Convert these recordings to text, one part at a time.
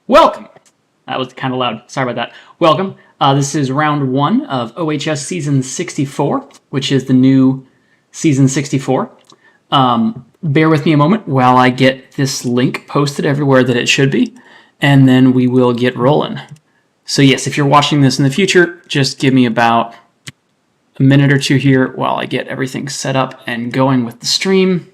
Welcome! That was kind of loud. Sorry about that. Welcome. This is round 1 of OHS Season 64, which is the new Season 64. Bear with me a moment while I get this link posted everywhere that it should be, and then we will get rolling. So yes, if you're watching this in the future, just give me about a minute or two here while I get everything set up and going with the stream.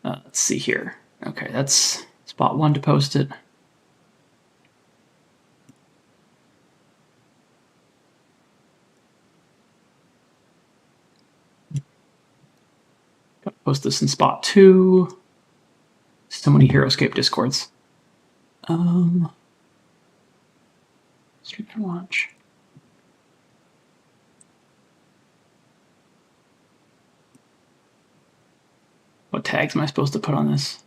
Let's see here. Okay, that's spot 1 to post it. Gotta post this in spot 2. So many Heroscape discords. Stream and watch. What tags am I supposed to put on this?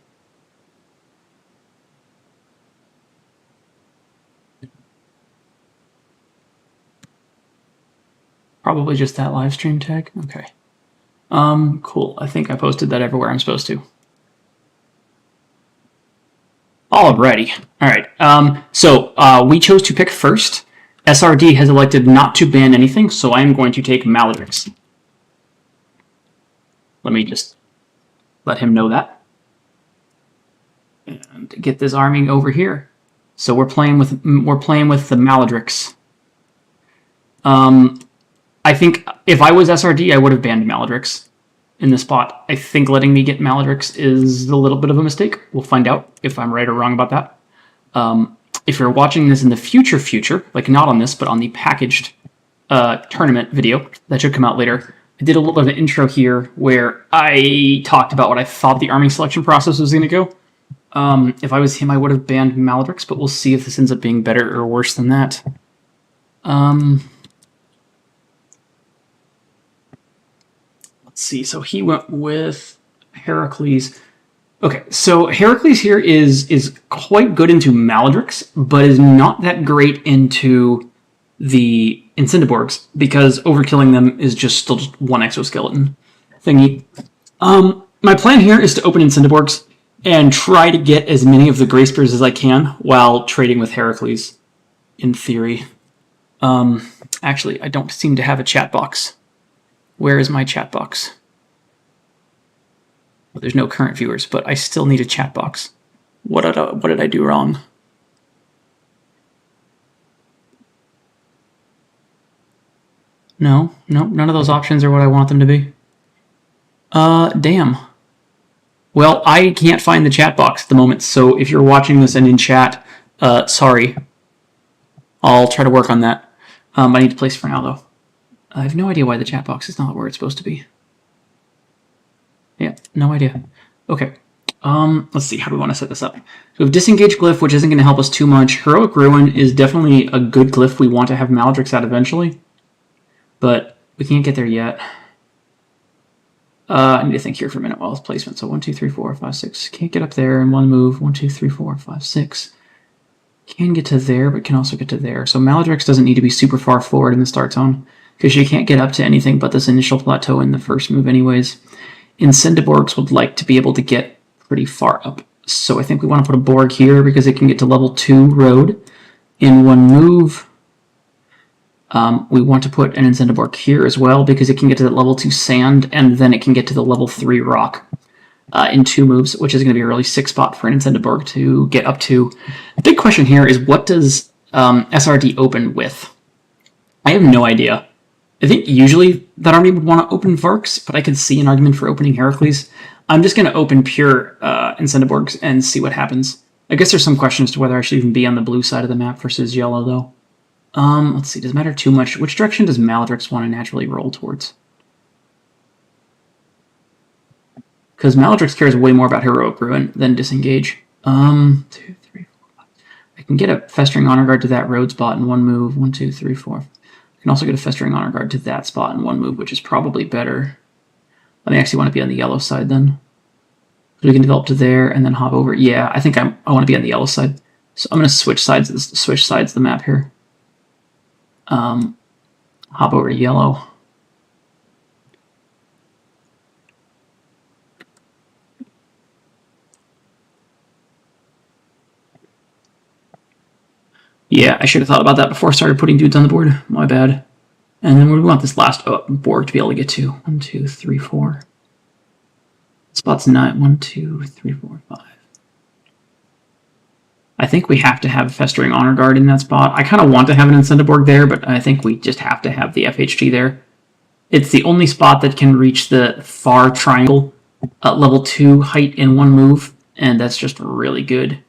Probably just that live stream tag. Okay. Cool. I think I posted that everywhere I'm supposed to. Alrighty. Alright. So we chose to pick first. SRD has elected not to ban anything, so I am going to take Maledrix. Let me just let him know that. And get this army over here. So we're playing with the Maledrix. I think if I was SRD, I would have banned Maledrix in this spot. I think letting me get Maledrix is a little bit of a mistake. We'll find out if I'm right or wrong about that. If you're watching this in the future, like not on this, but on the packaged tournament video that should come out later, I did a little bit of an intro here where I talked about what I thought the army selection process was going to go. If I was him, I would have banned Maledrix, but we'll see if this ends up being better or worse than that. Let's see, so he went with Heracles. Okay, so Heracles here is quite good into Maledrix, but is not that great into the Incendiborgs, because overkilling them is still just one exoskeleton thingy. My plan here is to open Incendiborgs and try to get as many of the Grey Spears as I can while trading with Heracles, in theory. Actually, I don't seem to have a chat box. Where is my chat box? Well, there's no current viewers, but I still need a chat box. What did I do wrong? No, none of those options are what I want them to be. Damn. Well, I can't find the chat box at the moment, so if you're watching this and in chat, sorry. I'll try to work on that. I need to place for now, though. I have no idea why the chat box is not where it's supposed to be. Yeah, no idea. Okay. Let's see, how do we want to set this up? So we have Disengage Glyph, which isn't going to help us too much. Heroic Ruin is definitely a good glyph we want to have Maledrix at eventually. But we can't get there yet. I need to think here for a minute while it's placement. So 1, 2, 3, 4, 5, 6. Can't get up there in one move. 1, 2, 3, 4, 5, 6. Can get to there, but can also get to there. So Maledrix doesn't need to be super far forward in the start zone, because she can't get up to anything but this initial plateau in the first move anyways. Incendiborgs would like to be able to get pretty far up. So I think we want to put a Borg here because it can get to level 2 road in one move. We want to put an Incendiborg here as well because it can get to that level 2 sand, and then it can get to the level 3 rock in 2 moves, which is going to be a really sick spot for an Incendiborg to get up to. The big question here is, what does SRD open with? I have no idea. I think usually that army would want to open Varks, but I could see an argument for opening Heracles. I'm just going to open pure Incendiborgs and see what happens. I guess there's some question as to whether I should even be on the blue side of the map versus yellow, though. Let's see, does it matter too much? Which direction does Maledrix want to naturally roll towards? Because Maledrix cares way more about Heroic Ruin than Disengage. 2, 3, 4, 5. I can get a Festering Honor Guard to that road spot in one move. 1, 2, 3, 4. I can also get a Festering Honor Guard to that spot in one move, which is probably better. Let me actually want to be on the yellow side then. So we can develop to there and then hop over. Yeah, I think I want to be on the yellow side. So I'm going to switch sides of the map here. Hop over to yellow. Yeah, I should have thought about that before I started putting dudes on the board. My bad. And then we want this last board to be able to get to. 1, 2, 3, 4. Spot's 9. 1, 2, 3, 4, 5. I think we have to have Festering Honor Guard in that spot. I kind of want to have an Incendiborg there, but I think we just have to have the FHG there. It's the only spot that can reach the far triangle level 2 height in one move, and that's just really good.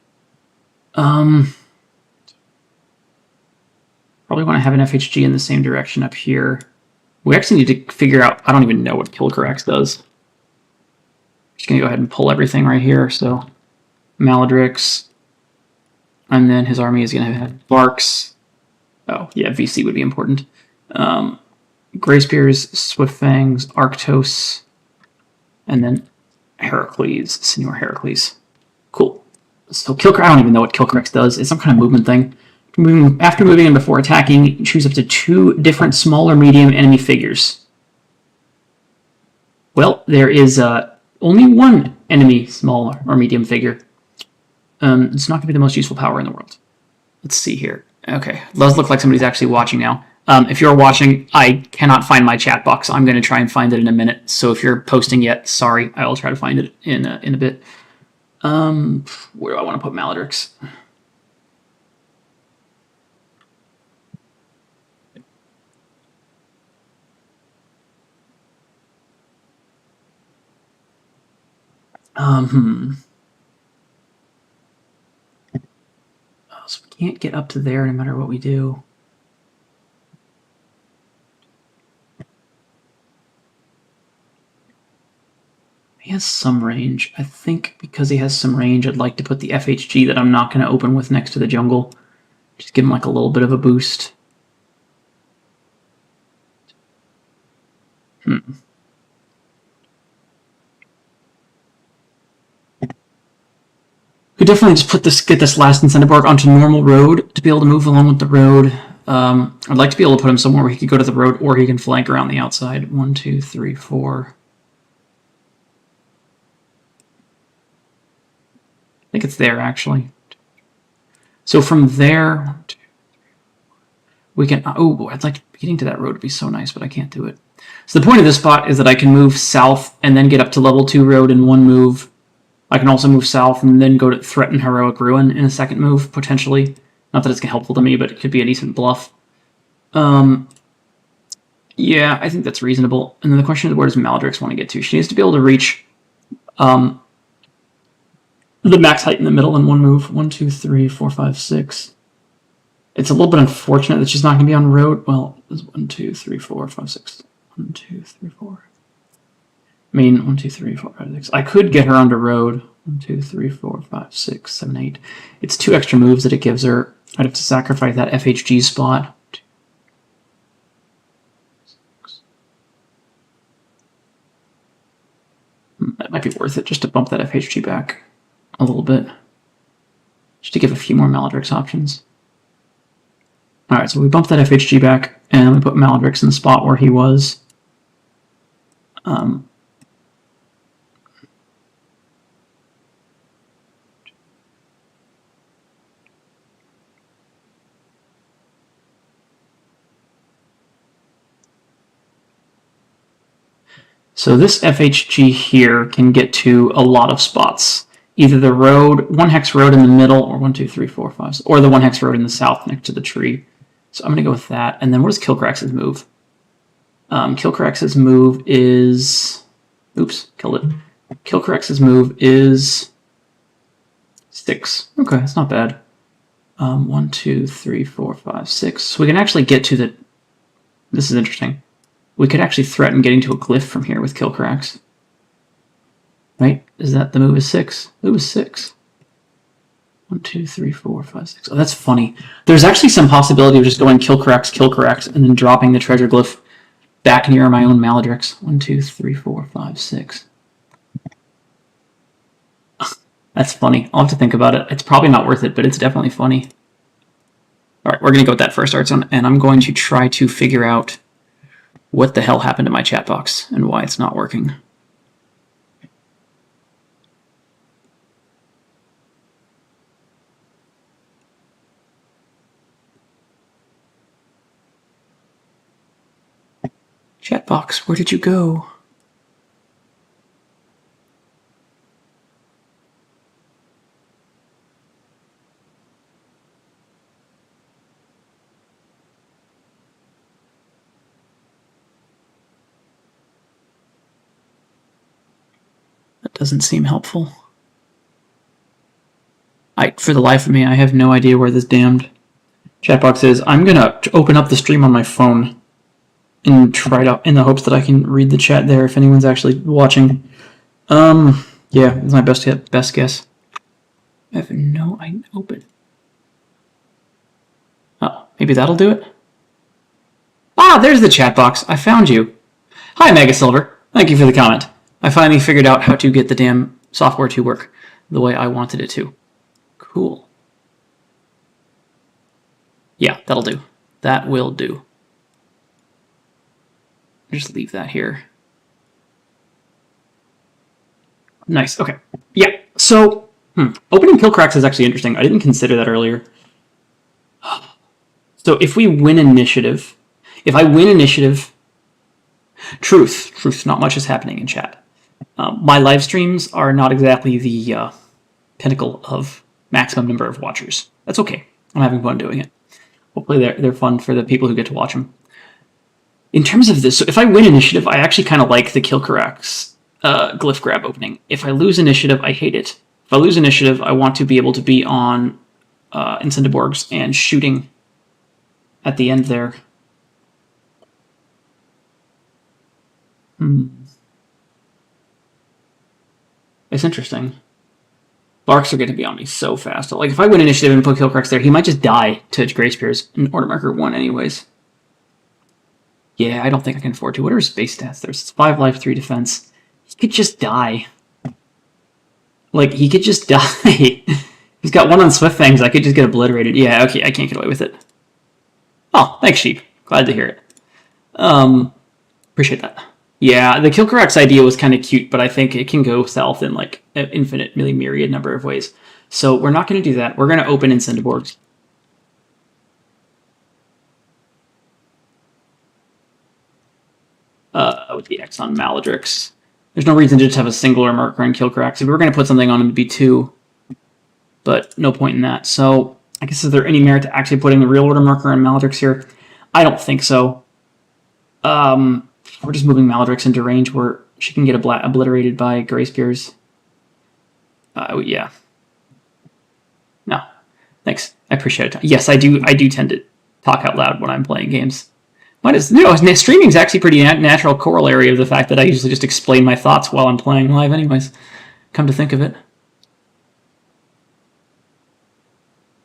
Probably want to have an FHG in the same direction up here. We actually need to figure out, I don't even know what Kilcarax does. Just going to go ahead and pull everything right here. So Maladrix, and then his army is going to have Barks. Oh, yeah, VC would be important. Grey Spears, Swift Fangs, Arctos, and then Heracles, Senor Heracles. Cool. So Kilcarax, I don't even know what Kilcarax does. It's some kind of movement thing. After moving and before attacking, choose up to 2 different small or medium enemy figures. Well, there is only one enemy small or medium figure. It's not going to be the most useful power in the world. Let's see here. Okay, it does look like somebody's actually watching now. If you're watching, I cannot find my chat box. I'm going to try and find it in a minute. So if you're posting yet, sorry, I'll try to find it in a bit. Where do I want to put Maladrix? So we can't get up to there no matter what we do. He has some range. I think because he has some range, I'd like to put the FHG that I'm not going to open with next to the jungle. Just give him like a little bit of a boost. Could definitely just get this last Incendiborg onto normal road to be able to move along with the road. I'd like to be able to put him somewhere where he could go to the road or he can flank around the outside. 1, 2, 3, 4. I think it's there, actually. So from there, we can... Oh, I'd like getting to that road would be so nice, but I can't do it. So the point of this spot is that I can move south and then get up to level 2 road in one move. I can also move south and then go to threaten Heroic Ruin in a second move, potentially. Not that it's helpful to me, but it could be a decent bluff. Yeah, I think that's reasonable. And then the question is, where does Maladrix want to get to? She needs to be able to reach the max height in the middle in one move. 1, 2, 3, 4, 5, 6. It's a little bit unfortunate that she's not going to be on road. Well, it's 1, 2, 3, 4, 5, 6. 1, 2, 3, 4. I mean, 1, 2, 3, 4, 5, 6. I could get her onto road. 1, 2, 3, 4, 5, 6, 7, 8. It's 2 extra moves that it gives her. I'd have to sacrifice that FHG spot. That might be worth it just to bump that FHG back a little bit. Just to give a few more Maladrix options. Alright, so we bumped that FHG back, and we put Maladrix in the spot where he was. So this FHG here can get to a lot of spots. Either the road, 1 hex road in the middle, or 1, 2, 3, 4, 5, or the 1 hex road in the south next to the tree. So I'm going to go with that. And then what is Kilcarax's move? Kilcarax's move is... Oops, killed it. Kilcarax's move is 6. Okay, that's not bad. 1, 2, 3, 4, 5, 6. So we can actually get to the... This is interesting. We could actually threaten getting to a glyph from here with Kilcarax. Right? Is that the move is 6? It was 6. 1, 2, 3, 4, 5, 6. Oh, that's funny. There's actually some possibility of just going Kilcarax, Kilcarax, and then dropping the treasure glyph back near my own Maladrix. 1, 2, 3, 4, 5, 6. That's funny. I'll have to think about it. It's probably not worth it, but it's definitely funny. Alright, we're going to go with that first art zone, and I'm going to try to figure out what the hell happened to my chat box and why it's not working. Chat box, where did you go? That doesn't seem helpful. For the life of me, I have no idea where this damned chat box is. I'm gonna open up the stream on my phone and try to, in the hopes that I can read the chat there if anyone's actually watching. Yeah, it's my best guess. I have no idea. Open. Oh, maybe that'll do it. Ah, there's the chat box. I found you. Hi, Mega Silver. Thank you for the comment. I finally figured out how to get the damn software to work the way I wanted it to. Cool. Yeah, that'll do. That will do. Just leave that here. Nice. Okay. Yeah. So, opening kill cracks is actually interesting. I didn't consider that earlier. So if we win initiative, if I win initiative, truth, not much is happening in chat. My live streams are not exactly the pinnacle of maximum number of watchers. That's okay. I'm having fun doing it. Hopefully they're fun for the people who get to watch them. In terms of this, so if I win initiative, I actually kind of like the kill cracks glyph grab opening. If I lose initiative, I hate it. If I lose initiative, I want to be able to be on Incendiborgs and shooting at the end there. It's interesting. Barks are going to be on me so fast. Like, if I win initiative and put kill cracks there, he might just die to Grey Spears in order marker 1 anyways. Yeah, I don't think I can afford to. What are his base stats? There's 5 life, 3 defense. He could just die. Like, he could just die. He's got 1 on Swift Fangs. I could just get obliterated. Yeah, okay, I can't get away with it. Oh, thanks, Sheep. Glad to hear it. Appreciate that. Yeah, the kill corrects idea was kind of cute, but I think it can go south in like an infinite, really myriad number of ways. So we're not going to do that. We're going to open Incendiborgs. With the X on Maladrix. There's no reason to just have a singular marker and kill cracks. If we were going to put something on him, it'd be 2. But no point in that. So I guess is there any merit to actually putting the real order marker on Maladrix here? I don't think so. We're just moving Maladrix into range where she can get obliterated by Grey Spears. Yeah. No. Thanks. I appreciate it. Yes, I do tend to talk out loud when I'm playing games. Streaming is actually pretty natural corollary of the fact that I usually just explain my thoughts while I'm playing live anyways. Come to think of it.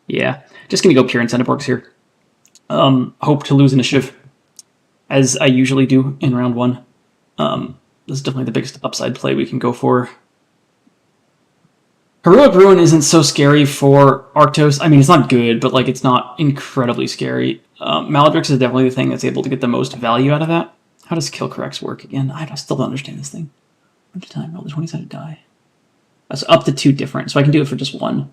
Yeah. Just going to go pure Incendiborgs here. Hope to lose initiative, as I usually do in round 1. This is definitely the biggest upside play we can go for. Heroic Ruin isn't so scary for Arctos. I mean, it's not good, but like it's not incredibly scary. Maladrix is definitely the thing that's able to get the most value out of that. How does kill corrects work again? I still don't understand this thing. How much time? Roll the 20-sided die. That's up to 2 different, so I can do it for just 1.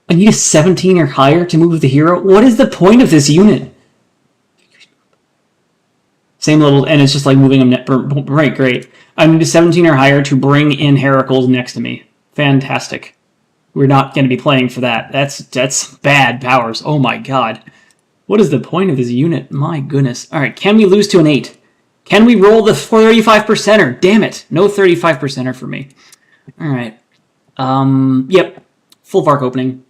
I need a 17 or higher to move the hero? What is the point of this unit? Same level, and it's just like moving them. Right, great. I need a 17 or higher to bring in Heracles next to me. Fantastic. We're not going to be playing for that. That's bad powers. Oh my god. What is the point of this unit? My goodness. All right, can we lose to an 8? Can we roll the 35%er? Damn it. No 35%er for me. All right. Yep. Full Vark opening.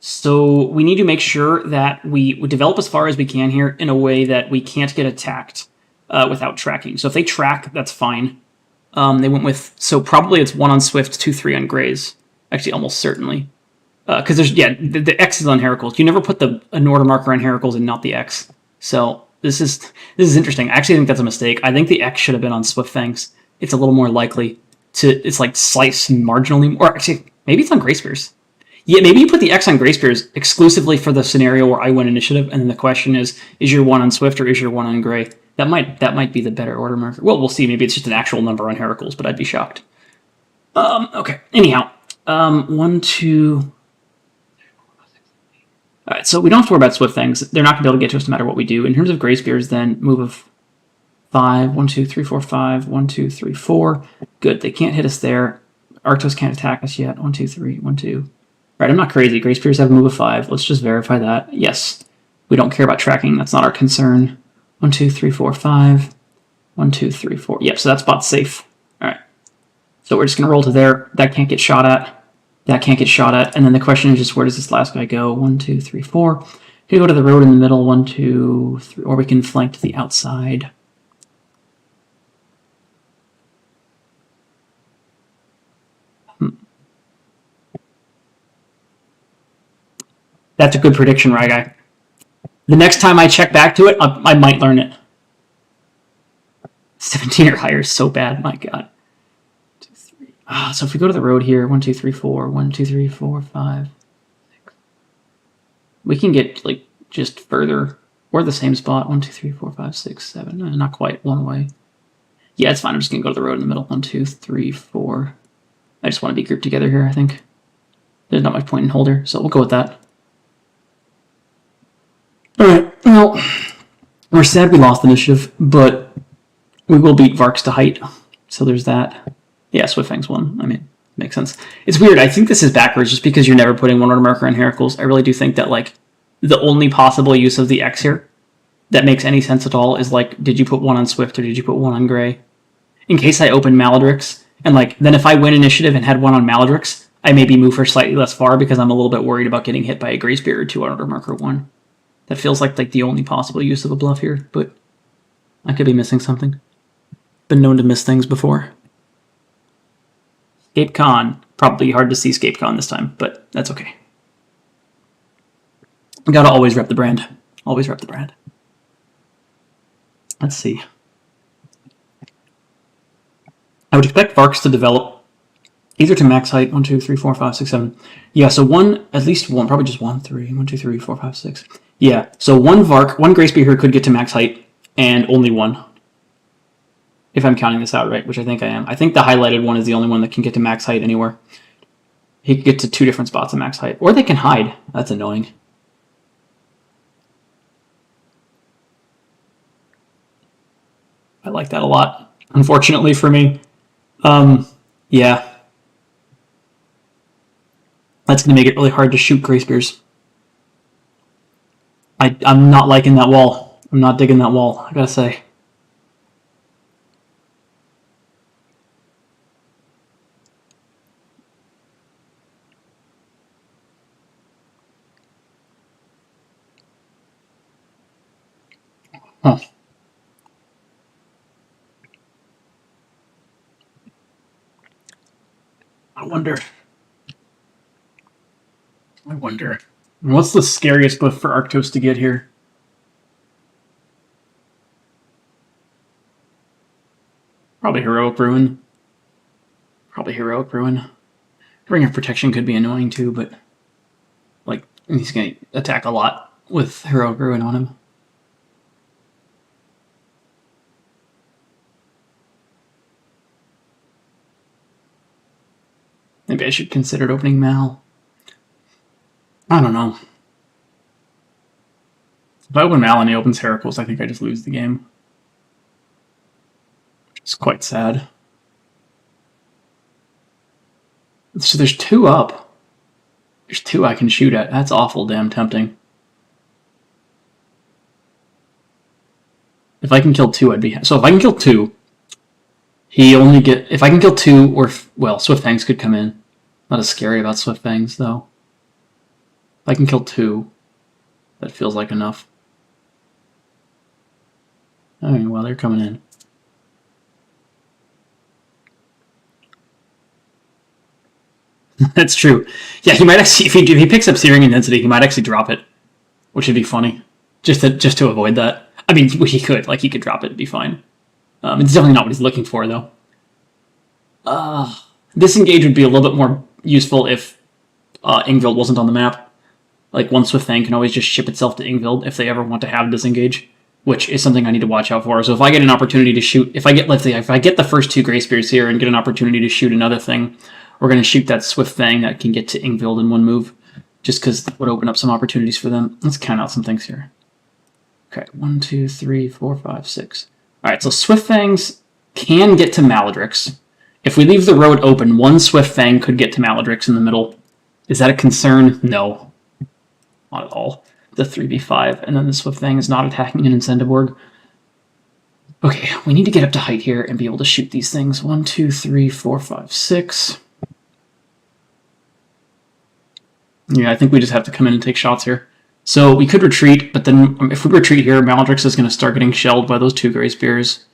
So we need to make sure that we develop as far as we can here in a way that we can't get attacked without tracking. So if they track, that's fine. They went with, so probably it's 1 on Swift, 2-3 on Grays. Actually, almost certainly. Because there's, yeah, the X is on Heracles. You never put an order marker on Heracles and not the X. So this is interesting. I actually think that's a mistake. I think the X should have been on Swift Fangs. It's a little more likely to, it's like slice marginally, or actually, maybe it's on Grey Spears. Yeah, maybe you put the X on Grey Spears exclusively for the scenario where I win initiative, and then the question is your 1 on Swift or is your 1 on Grey? That might be the better order marker. Well, we'll see. Maybe it's just an actual number on Heracles, but I'd be shocked. Okay. Anyhow, 1, 2. All right, so we don't have to worry about Swift Fangs. They're not going to be able to get to us no matter what we do. In terms of Grey Spears, then move of 5, 1, 2, 3, 4, 5, 1, 2, 3, 4. Good. They can't hit us there. Arctos can't attack us yet. 1, 2, 3, 1, 2. Right, I'm not crazy. Gray Spears have a move of 5. Let's just verify that. Yes. We don't care about tracking. That's not our concern. 1, 2, 3, 4, 5. 1, 2, 3, 4. Yep, so that spot's safe. All right. So we're just going to roll to there. That can't get shot at. That can't get shot at. And then the question is just where does this last guy go? 1, 2, 3, 4. We can go to the road in the middle. 1, 2, 3. Or we can flank to the outside. That's a good prediction, right, guy? The next time I check back to it, I might learn it. 17 or higher is so bad, my god. 2, 3. So if we go to the road here, 1, 2, 3, 4, 1, 2, 3, 4, 5, 6. We can get like just further or the same spot. 1, 2, 3, 4, 5, 6, 7. Not quite one way. Yeah, it's fine. I'm just gonna go to the road in the middle. 1, 2, 3, 4. I just want to be grouped together here, I think. There's not much point in holder, so we'll go with that. Alright, well, we're sad we lost initiative, but we will beat Varks to height, so there's that. Yeah, Swiftfang's won. I mean, makes sense. It's weird. I think this is backwards just because you're never putting one order marker on Heracles. I really do think that, like, the only possible use of the X here that makes any sense at all is, like, did you put one on Swift or did you put one on Gray? In case I open Maladrix, and, like, then if I win initiative and had one on Maladrix, I maybe move her slightly less far because I'm a little bit worried about getting hit by a Gray Spear or 2 on order marker 1. That feels like the only possible use of a bluff here, but I could be missing something. Been known to miss things before. Scape Con. Probably hard to see Scape Con this time, but that's okay. We gotta always rep the brand. Always rep the brand. Let's see. I would expect Varks to develop either to max height. 1, 2, 3, 4, 5, 6, 7. Yeah, so at least one, probably just 1, 3, 1, 2, 3, 4, 5, 6. Yeah, so one Gray Spear here could get to max height, and only one. If I'm counting this out right, which I think I am. I think the highlighted one is the only one that can get to max height anywhere. He could get to 2 different spots at max height. Or they can hide. That's annoying. I like that a lot, unfortunately for me. Yeah. That's going to make it really hard to shoot Gray Spears. I'm not liking that wall. I'm not digging that wall, I gotta say. Huh. I wonder. What's the scariest buff for Arctos to get here? Probably Heroic Ruin. Ring of Protection could be annoying too, but like he's going to attack a lot with Heroic Ruin on him. Maybe I should consider opening Mal. I don't know. If I open Mal and he opens Heracles, I think I just lose the game. It's quite sad. So there's 2 up. There's 2 I can shoot at. That's awful damn tempting. If I can kill 2, I'd be... So if I can kill 2, he only get... If I can kill 2, or... Well, Swiftfangs could come in. Not as scary about Swiftfangs, though. If I can kill 2, that feels like enough. I mean, well, they're coming in. That's true. Yeah, he might actually, if he picks up Searing Intensity, he might actually drop it, which would be funny, just to avoid that. I mean, he could drop it, it'd be fine. It's definitely not what he's looking for, though. Disengage would be a little bit more useful if Ingvild wasn't on the map. Like, one Swiftfang can always just ship itself to Ingvild if they ever want to have Disengage, which is something I need to watch out for. So if I get an opportunity to shoot, if I get the first 2 Gray Spears here and get an opportunity to shoot another thing, we're going to shoot that Swiftfang that can get to Ingvild in one move, just because that would open up some opportunities for them. Let's count out some things here. Okay, 1, 2, 3, 4, 5, 6. Alright, so Swift Fangs can get to Maledrix. If we leave the road open, one Swift Fang could get to Maledrix in the middle. Is that a concern? No. Not at all. The 3v5, and then the Swift Fang is not attacking an Incendiborg. Okay, we need to get up to height here and be able to shoot these things. 1, 2, 3, 4, 5, 6. Yeah, I think we just have to come in and take shots here. So we could retreat, but then if we retreat here, Maledrix is going to start getting shelled by those 2 Grey Spears.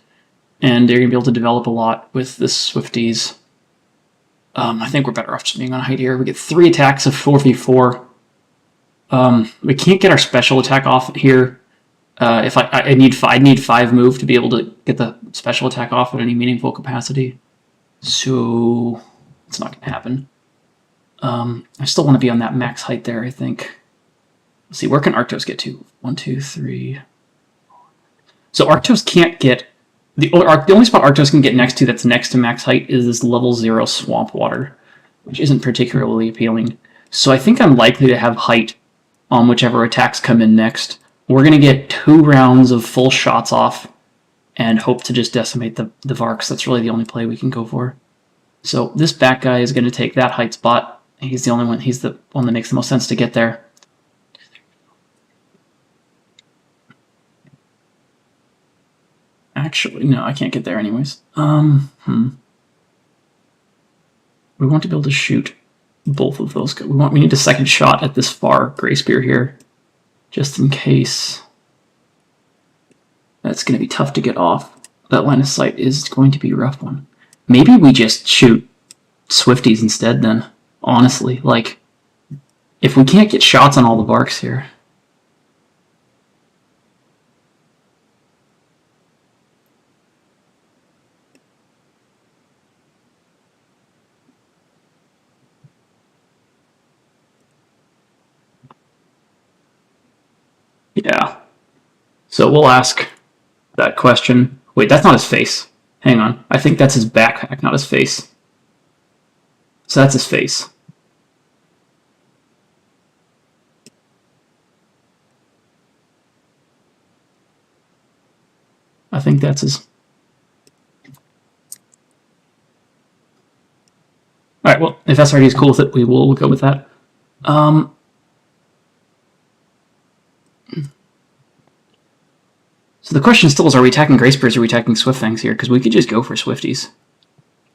And they're going to be able to develop a lot with the Swifties. I think we're better off just being on height here. We get 3 attacks of 4v4. We can't get our special attack off here. If I need 5 move to be able to get the special attack off at any meaningful capacity. So it's not going to happen. I still want to be on that max height there, I think. Let's see, where can Arctos get to? 1, 2, 3. So Arctos can't get... The only spot Arctos can get next to that's next to max height is this level 0 swamp water, which isn't particularly appealing. So I think I'm likely to have height on whichever attacks come in next. We're going to get 2 rounds of full shots off and hope to just decimate the Varks. That's really the only play we can go for. So this back guy is going to take that height spot. He's the only one. He's the one that makes the most sense to get there. Actually, no, I can't get there anyways. We want to be able to shoot both of those. We need a second shot at this far Grey Spear here, just in case. That's going to be tough to get off. That line of sight is going to be a rough one. Maybe we just shoot Swifties instead then, honestly. Like, if we can't get shots on all the Varks here. Yeah. So we'll ask that question. Wait, that's not his face. Hang on. I think that's his backpack, not his face. So that's his face. I think that's his... Alright, well, if SRD is cool with it, we will go with that. So the question still is, are we attacking Grey Spears or are we attacking Swift Fangs here? Because we could just go for Swifties.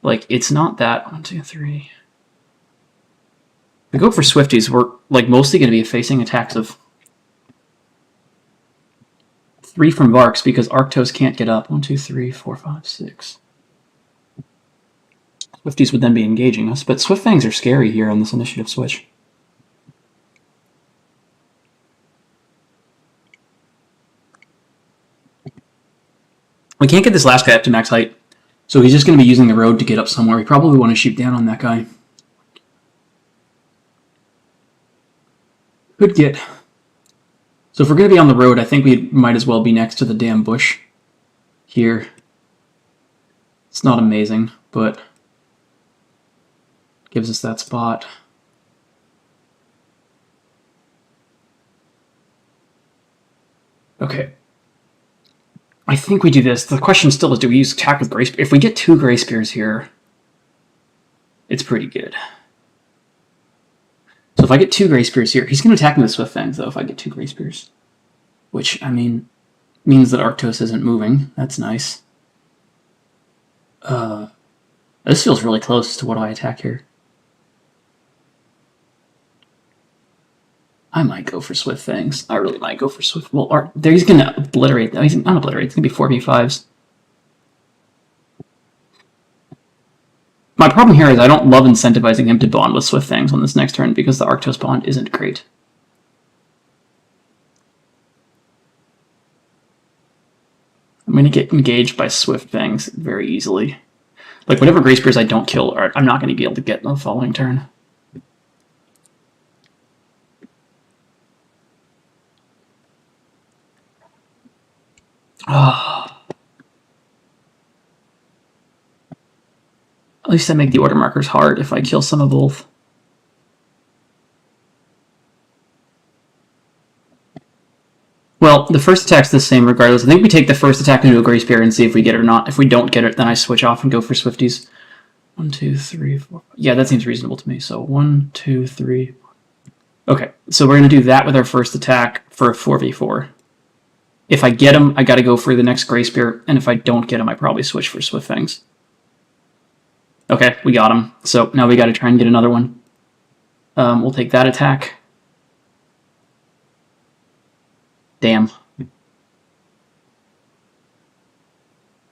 Like, it's not that... 1, 2, 3... If we go for Swifties, we're like mostly going to be facing attacks of 3 from Varks because Arctos can't get up. 1, 2, 3, 4, 5, 6. Swifties would then be engaging us, but Swift Fangs are scary here on this initiative switch. We can't get this last guy up to max height, so he's just going to be using the road to get up somewhere. We probably want to shoot down on that guy. Could get... So if we're going to be on the road, I think we might as well be next to the damn bush here. It's not amazing, but gives us that spot. Okay. I think we do this. The question still is, do we use attack with Grey Spear? If we get 2 Grey Spears here, it's pretty good. So if I get 2 Grey Spears here, he's going to attack me with Swift Fangs, though, if I get 2 Grey Spears. Which, I mean, means that Arctos isn't moving. That's nice. This feels really close to what I attack here. I might go for Swift Fangs. I really might go for Swift... Well, he's going to obliterate... He's not obliterate. It's going to be 4v5s. My problem here is I don't love incentivizing him to bond with Swift Fangs on this next turn because the Arctos bond isn't great. I'm going to get engaged by Swift Fangs very easily. Like, whatever Grey Spears I don't kill, I'm not going to be able to get in the following turn. At least I make the order markers hard if I kill some of both. Well, the first attack's the same regardless. I think we take the first attack into a Gray Spear and see if we get it or not. If we don't get it, then I switch off and go for Swifties. 1, 2, 3, 4. Yeah, that seems reasonable to me. So 1, 2, 3. Okay, so we're going to do that with our first attack for a 4v4. If I get him, I got to go for the next Gray Spear, and if I don't get him, I probably switch for Swift Fangs. Okay, we got him. So now we got to try and get another one. We'll take that attack. Damn.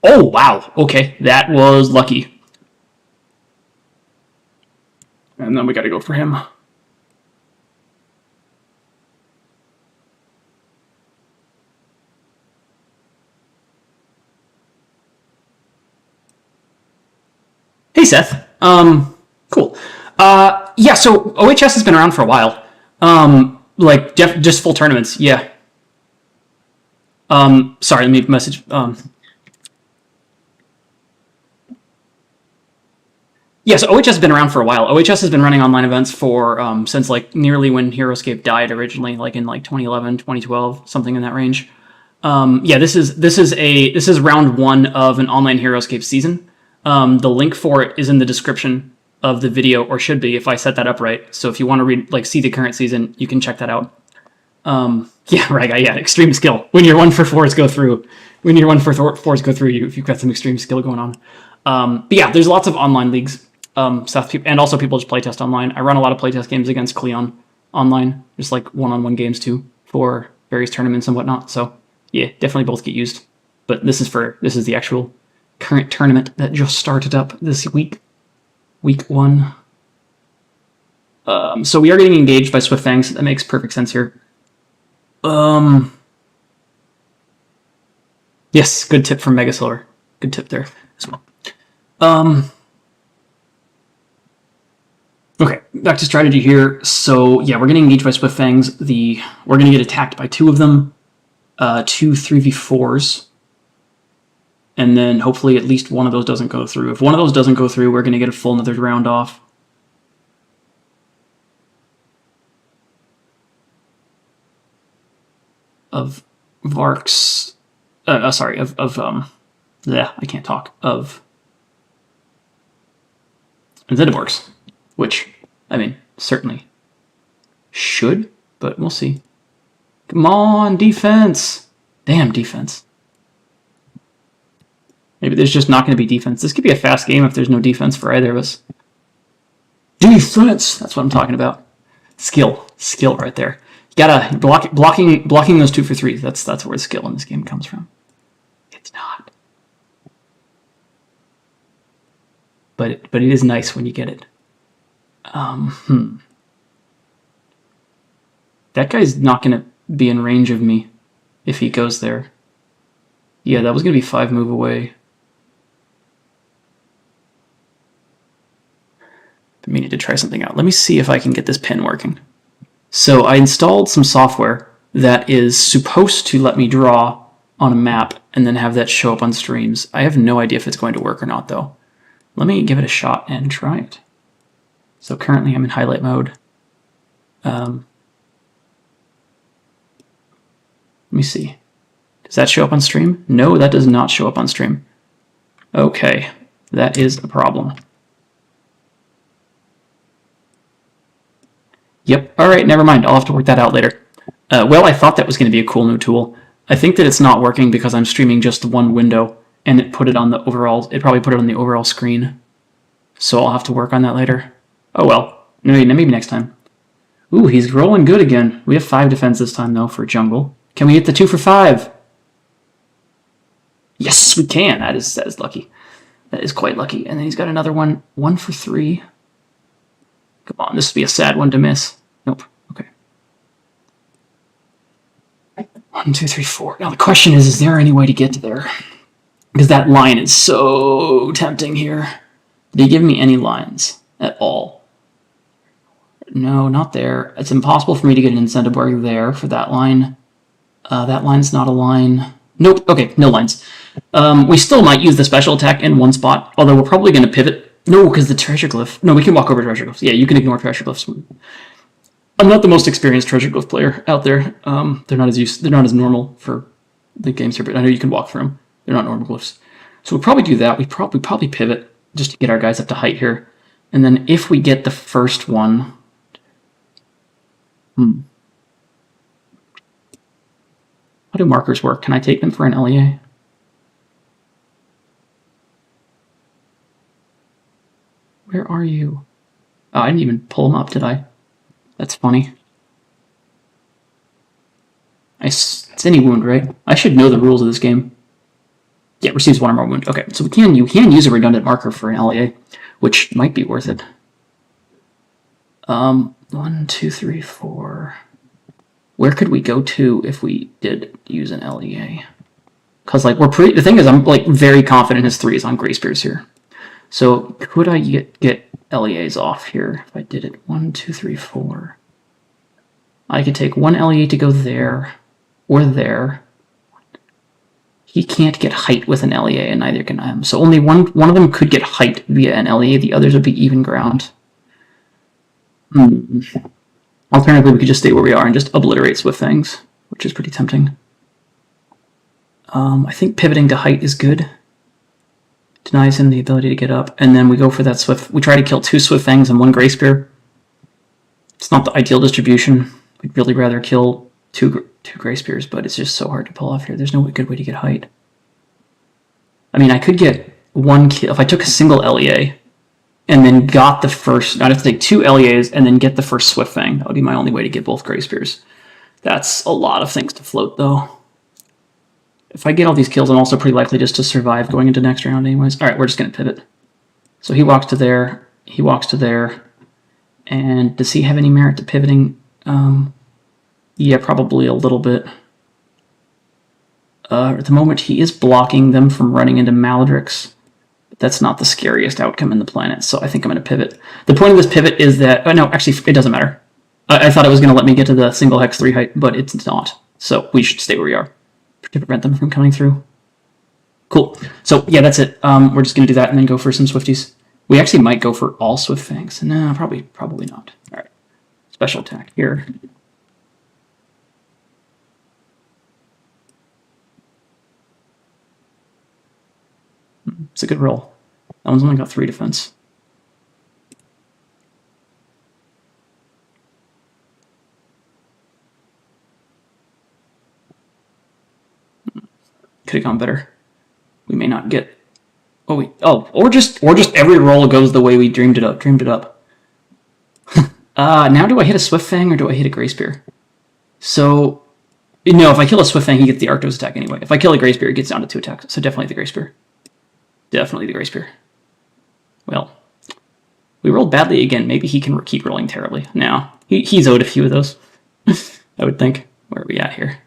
Oh, wow. Okay, that was lucky. And then we got to go for him. Hey, Seth. Cool. Yeah, so OHS has been around for a while. Like, just full tournaments, yeah. Sorry, let me message. Yeah, so OHS has been around for a while. OHS has been running online events for since like nearly when Heroscape died originally, like in like 2011, 2012, something in that range. Yeah, this is round 1 of an online Heroscape season. The link for it is in the description of the video, or should be if I set that up right. So if you want to read, like, see the current season, you can check that out. Yeah, right, yeah, extreme skill. When your 1-for-4s go through, if you've got some extreme skill going on. But yeah, there's lots of online leagues. And also people just playtest online. I run a lot of playtest games against Cleon online, just like one-on-one games too for various tournaments and whatnot. So yeah, definitely both get used. But this is the actual current tournament that just started up this week, week 1. So we are getting engaged by Swift Fangs. That makes perfect sense here. Yes, good tip from Megasolar. Good tip there as well. Okay, back to strategy here. So yeah, we're getting engaged by Swift Fangs. We're going to get attacked by 2 of them, 2 3v4s, and then hopefully at least one of those doesn't go through. If one of those doesn't go through, we're going to get a full another round off. Of Varks, sorry, yeah, I can't talk, of Zediborgs, which, I mean, certainly should, but we'll see. Come on, defense! Damn, defense. Maybe there's just not going to be defense. This could be a fast game if there's no defense for either of us. Defense! That's what I'm talking about. Skill right there. You gotta blocking those 2-for-3s. That's where the skill in this game comes from. It's not, but it is nice when you get it. That guy's not gonna be in range of me if he goes there. Yeah, that was gonna be 5 move away. Been meaning to try something out. Let me see if I can get this pin working. So I installed some software that is supposed to let me draw on a map and then have that show up on streams. I have no idea if it's going to work or not, though. Let me give it a shot and try it. So currently I'm in highlight mode. Let me see. Does that show up on stream? No, that does not show up on stream. Okay, that is a problem. Yep, alright, never mind. I'll have to work that out later. Well, I thought that was going to be a cool new tool. I think that it's not working because I'm streaming just one window, and it put it on the overall, it probably put it on the overall screen. So I'll have to work on that later. Oh well, maybe next time. Ooh, he's rolling good again. We have 5 defense this time, though, for jungle. Can we hit the 2-for-5? Yes, we can. That is lucky. That is quite lucky. And then he's got another one, 1-for-3. Come on, this would be a sad one to miss. Nope. Okay. 1, 2, 3, 4. Now the question is there any way to get to there? Because that line is so tempting here. Did he give me any lines at all? No, not there. It's impossible for me to get an incentive bar there for that line. That line's not a line. Nope. Okay, no lines. We still might use the special attack in one spot, although we're probably going to pivot. No, because the treasure glyph. No, we can walk over treasure glyphs. Yeah, you can ignore treasure glyphs. I'm not the most experienced treasure glyph player out there. They're not as normal for the games here, but I know you can walk through them. They're not normal glyphs. So we'll probably do that. We probably pivot just to get our guys up to height here. And then if we get the first one... How do markers work? Can I take them for an LEA? Where are you? Oh, I didn't even pull them up, did I? That's funny. It's any wound, right? I should know the rules of this game. Yeah, receives 1 or more wound. Okay, so you can use a redundant marker for an LEA, which might be worth it. 1, 2, 3, 4. Where could we go to if we did use an LEA? Because like the thing is, I'm like very confident his 3 is on Gray Spears here. So could I get LEAs off here if I did it? 1, 2, 3, 4. I could take 1 LEA to go there or there. He can't get height with an LEA, and neither can I. So only one of them could get height via an LEA. The others would be even ground. Alternatively, we could just stay where we are and just obliterate Swift Fangs, which is pretty tempting. I think pivoting to height is good. Denies him the ability to get up, and then we go for that Swift. We try to kill 2 Swift Fangs and 1 Gray Spear. It's not the ideal distribution. We'd really rather kill two Gray Spears, but it's just so hard to pull off here. There's no good way to get height. I mean, I could get 1 kill if I took a single LEA and then got the first. I'd have to take 2 LEAs and then get the first Swift Fang. That would be my only way to get both Gray Spears. That's a lot of things to float, though. If I get all these kills, I'm also pretty likely just to survive going into next round anyways. All right, we're just going to pivot. So he walks to there. He walks to there. And does he have any merit to pivoting? Yeah, probably a little bit. At the moment, he is blocking them from running into Maledrix. But that's not the scariest outcome in the planet, so I think I'm going to pivot. The point of this pivot is that... no, actually, it doesn't matter. I thought it was going to let me get to the single hex 3 height, but it's not. So we should stay where we are to prevent them from coming through. Cool. So, yeah, that's it. We're just going to do that and then go for some Swifties. We actually might go for all Swift Fangs. No, probably not. All right. Special attack here. It's a good roll. That one's only got 3 defense. Could have gone better. We may not get. Or just every roll goes the way we dreamed it up. Now do I hit a Swift Fang or do I hit a Gray Spear? So, no, if I kill a Swift Fang, he gets the Arctos attack anyway. If I kill a Gray Spear, it gets down to 2 attacks. So definitely the Gray Spear. Definitely the Gray Spear. Well, we rolled badly again. Maybe he can keep rolling terribly. No, he's owed a few of those. I would think. Where are we at here?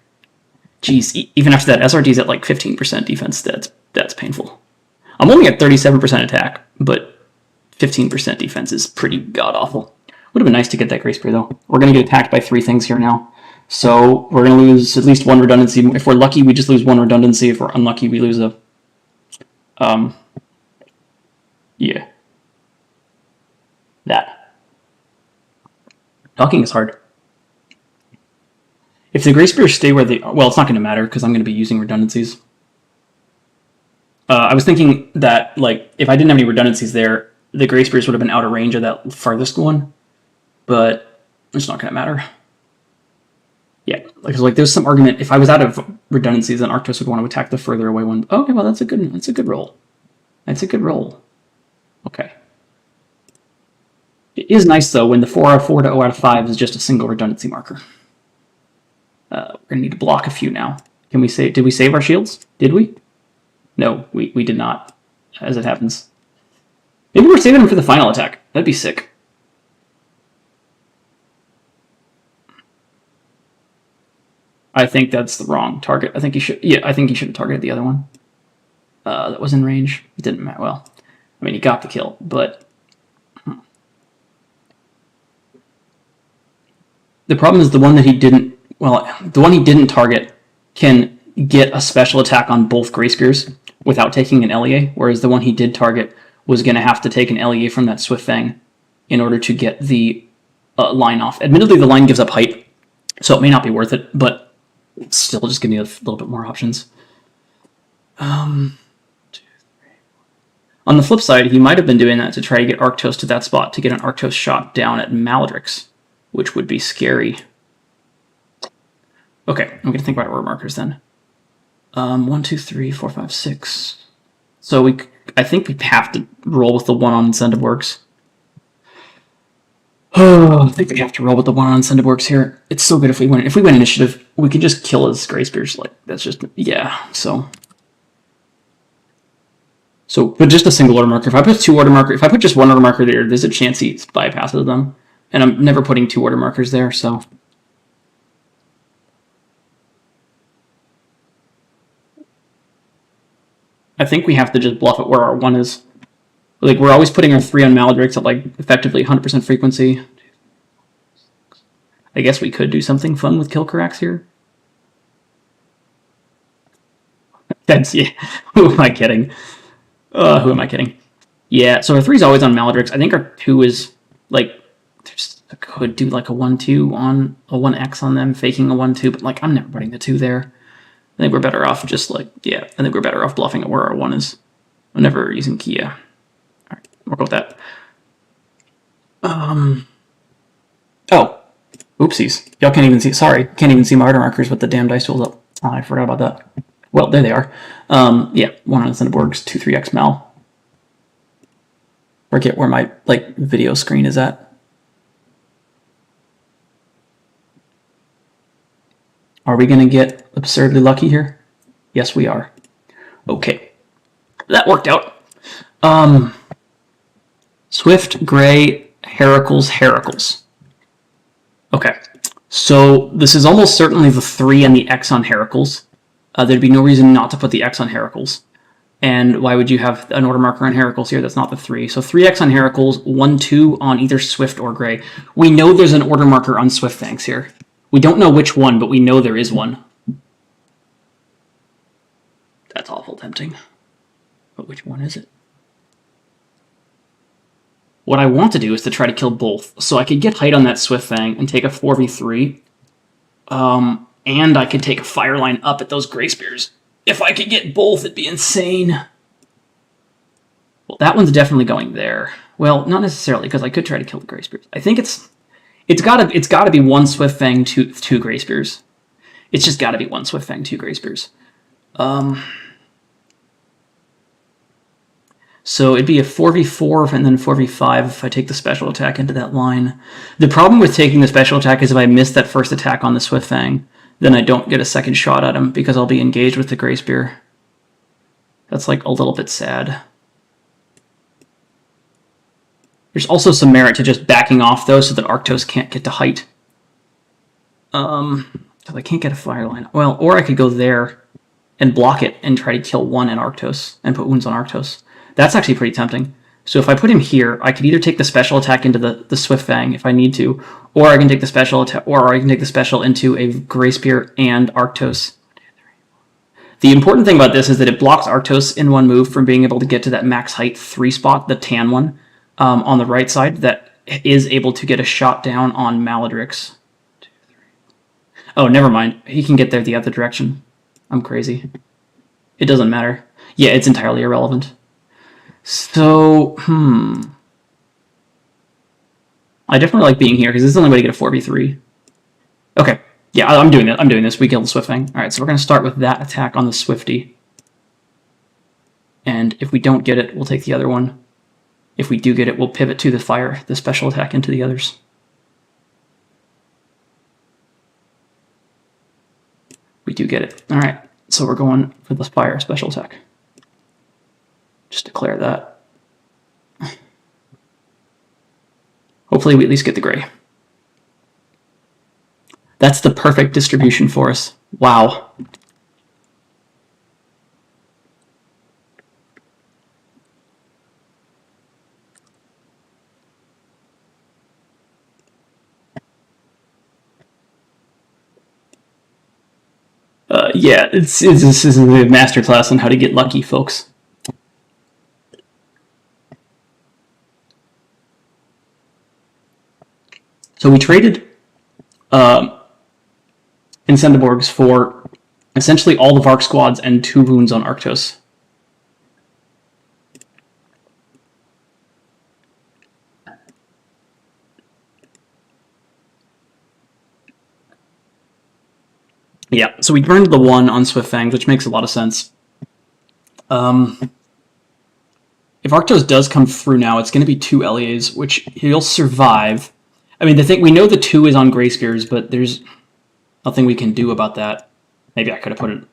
Jeez, even after that, SRD's at like 15% defense. That's painful. I'm only at 37% attack, but 15% defense is pretty god-awful. Would have been nice to get that Gray Spear, though. We're going to get attacked by 3 things here now. So we're going to lose at least 1 redundancy. If we're lucky, we just lose 1 redundancy. If we're unlucky, we lose a... yeah. That. Talking is hard. If the Gray Spears stay where they are... Well, it's not going to matter, because I'm going to be using redundancies. I was thinking that, like, if I didn't have any redundancies there, the Gray Spears would have been out of range of that farthest one. But it's not going to matter. Yeah, like there's some argument. If I was out of redundancies, then Arctos would want to attack the further away one. Okay, well, that's a good roll. That's a good roll. Okay. It is nice, though, when the 4 out of 4 to 0 out of 5 is just a single redundancy marker. We're going to need to block a few now. Can we save? Did we save our shields? Did we? No, we did not, as it happens. Maybe we're saving them for the final attack. That'd be sick. I think that's the wrong target. I think he should. Yeah, I think he should have targeted the other one. That was in range. It didn't matter. Well, I mean, he got the kill, but the problem is the one that he didn't. Well, the one he didn't target can get a special attack on both Gray Spears without taking an LEA, whereas the one he did target was going to have to take an LEA from that Swift Fang in order to get the line off. Admittedly, the line gives up height, so it may not be worth it, but still just give me a little bit more options. 2, 3. On the flip side, he might have been doing that to try to get Arctos to that spot, to get an Arctos shot down at Maledrix, which would be scary. Okay, I'm going to think about order markers then. 1, 2, 3, 4, 5, 6. So I think we have to roll with the 1 on incentive works. Oh, I think we have to roll with the 1 on incentive works here. It's so good if we win. If we win initiative, we can just kill his Grey Spears. Like, that's just, yeah, so, but just a single order marker. If I put 2 order marker, if I put just 1 order marker there, there's a chance he bypasses them. And I'm never putting 2 order markers there, so. I think we have to just bluff it where our 1 is. Like, we're always putting our 3 on Maledrix at, like, effectively 100% frequency. I guess we could do something fun with Kilcarax here. That's, yeah. Who am I kidding? Who am I kidding? Yeah, so our 3 is always on Maledrix. I think our 2 is, like, I could do, like, a 1-2 on a 1x on them, faking a 1-2, but, like, I'm never putting the 2 there. I think we're better off just, like, yeah, I think we're better off bluffing it where our 1 is. I'm never using Kia. All right, we'll go with that. Oh, oopsies. Y'all can't even see, sorry, can't even see my order markers with the damn dice tools up. Oh, I forgot about that. Well, there they are. Yeah, 1 on incentive works, 2, 3x Mal. Forget where my, like, video screen is at. Are we going to get absurdly lucky here? Yes, we are. Okay. That worked out. Swift, Gray, Heracles. Okay. So this is almost certainly the 3 and the X on Heracles. There'd be no reason not to put the X on Heracles. And why would you have an order marker on Heracles here? That's not the 3. So 3x on Heracles, 1-2 on either Swift or Gray. We know there's an order marker on Swift Fangs here. We don't know which one, but we know there is one. That's awful tempting. But which one is it? What I want to do is to try to kill both. So I could get height on that Swift Fang and take a 4v3. And I could take a fire line up at those Grey Spears. If I could get both, it'd be insane. Well, that one's definitely going there. Well, not necessarily, because I could try to kill the Grey Spears. I think it's gotta be 1 Swift Fang, two Grey Spears. It's just gotta be 1 Swift Fang, 2 Grey Spears. So it'd be a 4v4 and then 4v5 if I take the special attack into that line. The problem with taking the special attack is if I miss that first attack on the Swift Fang, then I don't get a second shot at him because I'll be engaged with the Grey Spear. That's like a little bit sad. There's also some merit to just backing off though so that Arctos can't get to height. So I can't get a fire line. Well, or I could go there and block it and try to kill 1 in Arctos and put wounds on Arctos. That's actually pretty tempting. So if I put him here, I could either take the special attack into the Swift Fang if I need to, or I can take the special attack, or I can take the special into a Grey Spear and Arctos. The important thing about this is that it blocks Arctos in 1 move from being able to get to that max height 3 spot, the tan one, on the right side, that is able to get a shot down on Maledrix. 2, 3. Oh, never mind. He can get there the other direction. I'm crazy. It doesn't matter. Yeah, it's entirely irrelevant. So, I definitely like being here because this is the only way to get a 4v3. Okay, yeah, I'm doing it. I'm doing this. We kill the Swift Fang. All right, so we're going to start with that attack on the Swifty. And if we don't get it, we'll take the other one. If we do get it, we'll pivot to the special attack into the others. We do get it. All right, so we're going for the fire special attack. Just declare that. Hopefully we at least get the Gray. That's the perfect distribution for us. Wow. Yeah, this is a masterclass on how to get lucky, folks. So we traded Incendiborgs for essentially all the Vark squads and 2 runes on Arctos. Yeah, so we burned the 1 on Swiftfang, which makes a lot of sense. If Arctos does come through now, it's going to be 2 LEAs, which he'll survive. I mean, the thing, we know the 2 is on Grey Spears, but there's nothing we can do about that. Maybe I could have put it.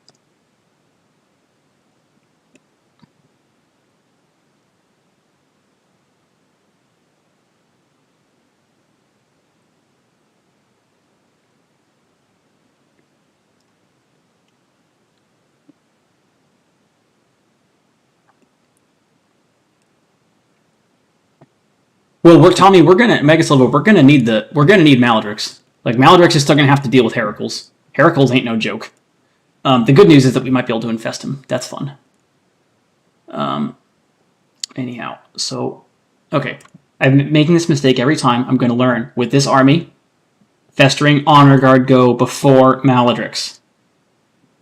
Well, Tommy, we're gonna Mega Silver. We're gonna need Maladrix. Like Maladrix is still gonna have to deal with Heracles. Heracles ain't no joke. The good news is that we might be able to infest him. That's fun. Anyhow, so okay, I'm making this mistake every time. I'm going to learn with this army. Festering Honor Guard go before Maladrix.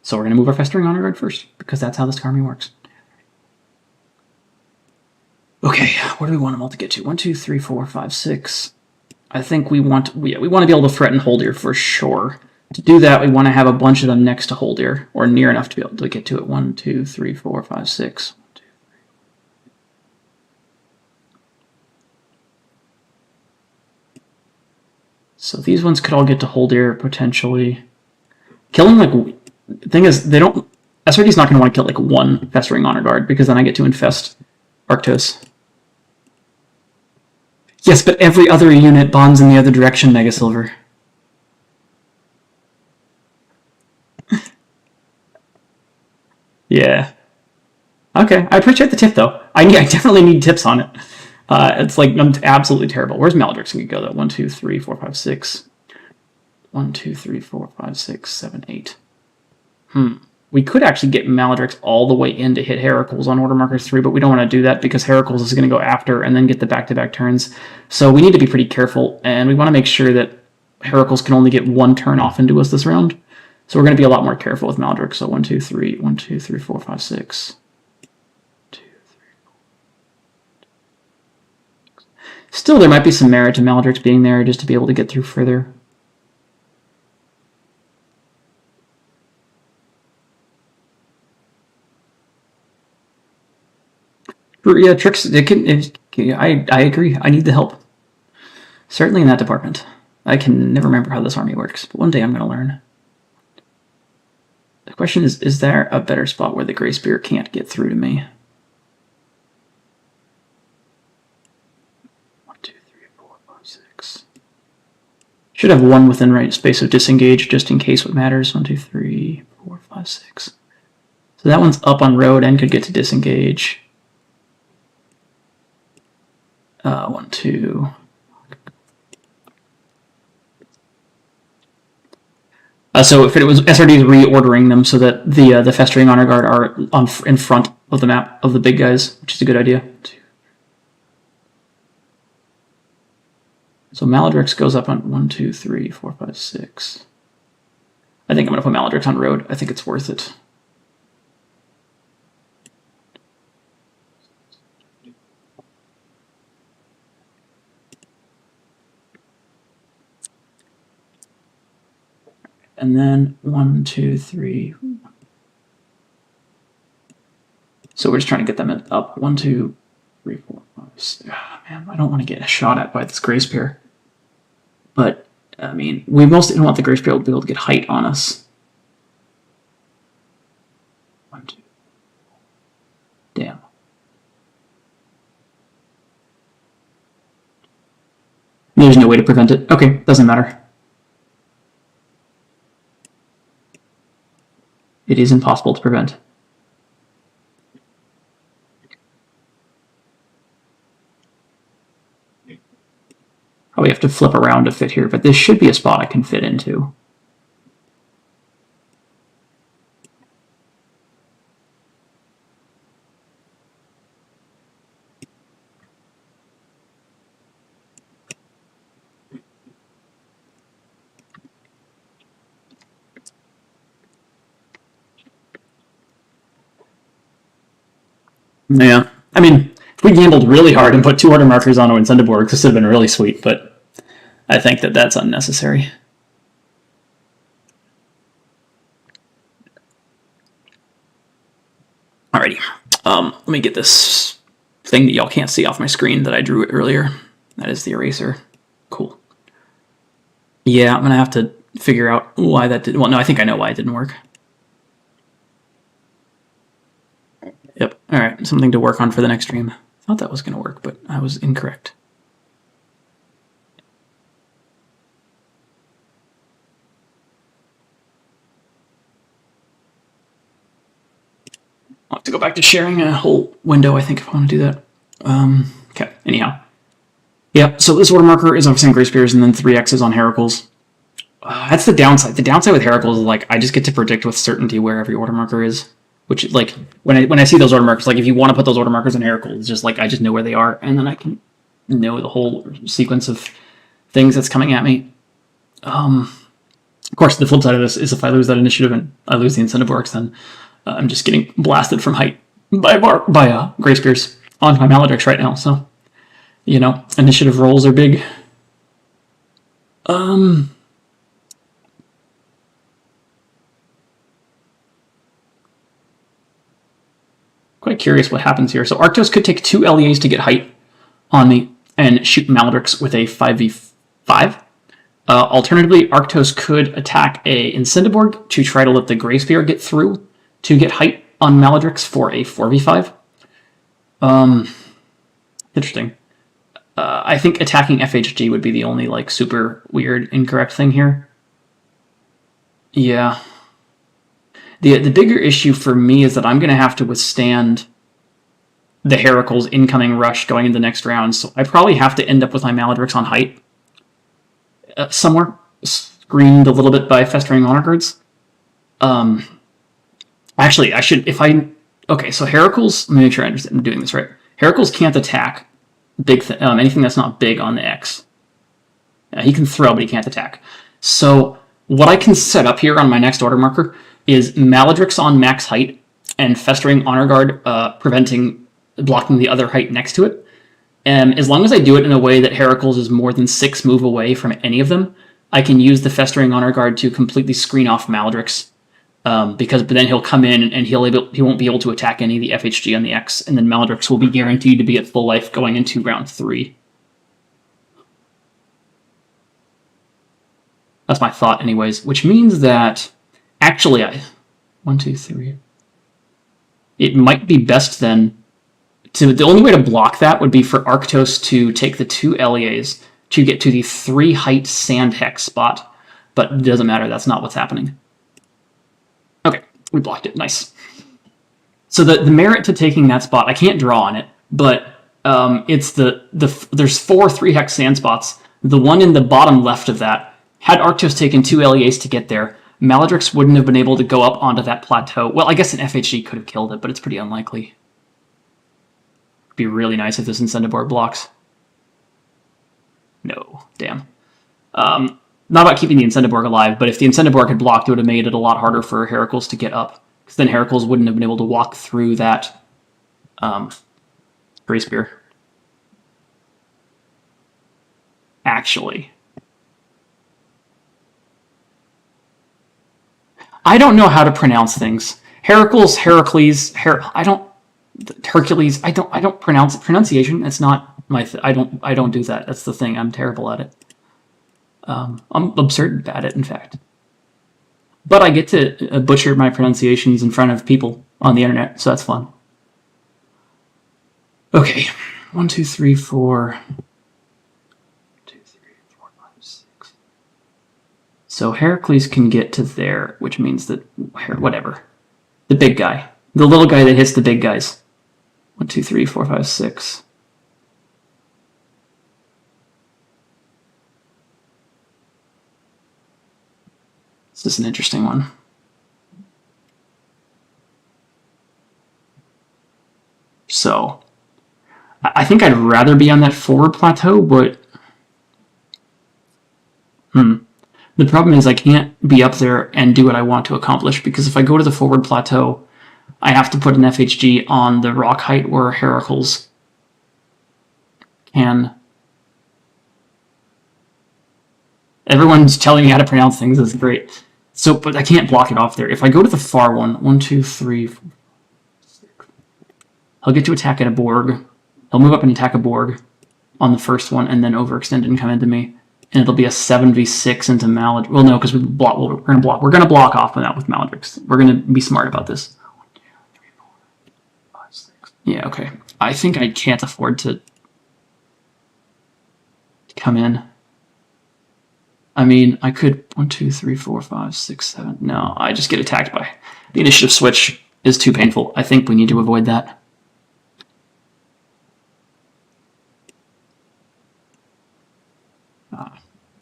So we're going to move our Festering Honor Guard first because that's how this army works. Okay, where do we want them all to get to? 1, 2, 3, 4, 5, 6. I think we want to be able to threaten Holdir for sure. To do that, we want to have a bunch of them next to Holdir, or near enough to be able to get to it. 1, 2, 3, 4, 5, 6. So these ones could all get to Holdir potentially. Killing like the thing is they don't. SRD's not going to want to kill like 1 Festering Honor Guard because then I get to infest Arctos. Yes, but every other unit bonds in the other direction, Mega Silver. Yeah. Okay, I appreciate the tip though. I definitely need tips on it. It's like I'm absolutely terrible. Where's Maladrix going to go though? 1, 2, 3, 4, 5, 6. 1, 2, 3, 4, 5, 6, 7, 8. We could actually get Maladrix all the way in to hit Heracles on Order Markers 3, but we don't want to do that because Heracles is going to go after and then get the back-to-back turns. So we need to be pretty careful, and we want to make sure that Heracles can only get 1 turn off into us this round. So we're going to be a lot more careful with Maladrix. So 1, 2, 3, 1, 2, 3, 4, 5, 6. 2, 3, 4. Still, there might be some merit to Maladrix being there just to be able to get through further. Yeah, tricks. I agree. I need the help. Certainly in that department. I can never remember how this army works, but one day I'm going to learn. The question is there a better spot where the Grey Spear can't get through to me? 1, 2, 3, 4, 5, 6. Should have 1 within right space of disengage just in case what matters. 1, 2, 3, 4, 5, 6. So that one's up on road and could get to disengage. 1, 2. So if it was SRD's reordering them so that the Festering Honor Guard are in front of the map of the big guys, which is a good idea. So Maladrix goes up on 1, 2, 3, 4, 5, 6. I think I'm going to put Maladrix on road. I think it's worth it. And then 1, 2, 3. So we're just trying to get them up. 1, 2, 3, 4, 5, 6. Oh, man, I don't want to get shot at by this Grey Spear. But, I mean, we mostly don't want the Grey Spear to be able to get height on us. 1, 2. Damn. There's no way to prevent it. Okay, doesn't matter. It is impossible to prevent. Probably have to flip around to fit here, but this should be a spot I can fit into. Yeah. I mean, if we gambled really hard and put 2 order markers on Incendiborg, this would have been really sweet, but I think that that's unnecessary. Alrighty. Let me get this thing that y'all can't see off my screen that I drew earlier. That is the eraser. Cool. Yeah, I'm going to have to figure out why that didn't... Well, no, I think I know why it didn't work. Yep. All right. Something to work on for the next stream. I thought that was going to work, but I was incorrect. I'll have to go back to sharing a whole window, I think, if I want to do that. Okay. Anyhow. Yep. So this order marker is obviously on Gray Spears and then 3 X's on Heracles. That's the downside. The downside with Heracles is, like, I just get to predict with certainty where every order marker is. Which, like, when I see those order markers, like, if you want to put those order markers in Heracles, it's just like, I just know where they are, and then I can know the whole sequence of things that's coming at me. Of course, the flip side of this is if I lose that initiative and I lose the Incendiborgs, then I'm just getting blasted from height by Gray Spears on my Maledicts right now, so, you know, initiative rolls are big. Quite curious what happens here. So Arctos could take 2 LEAs to get height on me and shoot Maledicts with a 5v5. Alternatively, Arctos could attack a Incendiborg to try to let the Gray Spear get through to get height on Maledicts for a 4v5. Interesting. I think attacking FHG would be the only, like, super weird incorrect thing here. Yeah. The bigger issue for me is that I'm going to have to withstand the Heracles incoming rush going into the next round, so I probably have to end up with my Maledicts on height somewhere, screened a little bit by Festering Honor Guards. Actually, I should, if I... Okay, so Heracles... Let me make sure I'm doing this right. Heracles can't attack anything that's not big on the X. He can throw, but he can't attack. So what I can set up here on my next order marker is Maledicts on max height and Festering Honor Guard blocking the other height next to it. And as long as I do it in a way that Heracles is more than 6 move away from any of them, I can use the Festering Honor Guard to completely screen off Maledicts. But then he'll come in and he won't be able to attack any of the FHG on the X, and then Maledicts will be guaranteed to be at full life going into round 3. That's my thought anyways, which means that actually, 1, 2, 3. It might be best then the only way to block that would be for Arctos to take the 2 LEAs to get to the 3 height sand hex spot, but it doesn't matter. That's not what's happening. Okay, we blocked it. Nice. So the merit to taking that spot, I can't draw on it, but it's there's 4 3 hex sand spots. The one in the bottom left of that, had Arctos taken 2 LEAs to get there, Maledicts wouldn't have been able to go up onto that plateau. Well, I guess an FHG could have killed it, but it's pretty unlikely. It'd be really nice if this Incendiborg blocks. No, damn. Not about keeping the Incendiborg alive, but if the Incendiborg had blocked, it would have made it a lot harder for Heracles to get up, because then Heracles wouldn't have been able to walk through that Gray Spear. Actually, I don't know how to pronounce things. Heracles, Heracles, Hercules. I don't pronounce it. Pronunciation. It's not my. I don't do that. That's the thing. I'm terrible at it. I'm absurd bad at it, in fact. But I get to butcher my pronunciations in front of people on the internet, so that's fun. Okay, 1, 2, 3, 4. 2, 3, 4, 5, 6. So Heracles can get to there, which means that whatever, the big guy, the little guy that hits the big guys. 1, 2, 3, 4, 5, 6. This is an interesting one. So, I think I'd rather be on that forward plateau, but the problem is I can't be up there and do what I want to accomplish, because if I go to the forward plateau, I have to put an FHG on the rock height where Heracles can. Everyone's telling me how to pronounce things. This is great. So, but I can't block it off there. If I go to the far one, 1, 2, 3, 4, 6, he'll get to attack at a Borg. He'll move up and attack a Borg on the first one, and then overextend and come into me. And it'll be a 7v6 into Maladrix. Well, no, because we're gonna block. We're gonna block off on that with Maladrix. We're gonna be smart about this. 1, 2, 3, 4, 5, 6. Yeah, okay. I think I can't afford to come in. I mean, I could 1, 2, 3, 4, 5, 6, 7. No, I just get attacked by the initiative switch is too painful. I think we need to avoid that.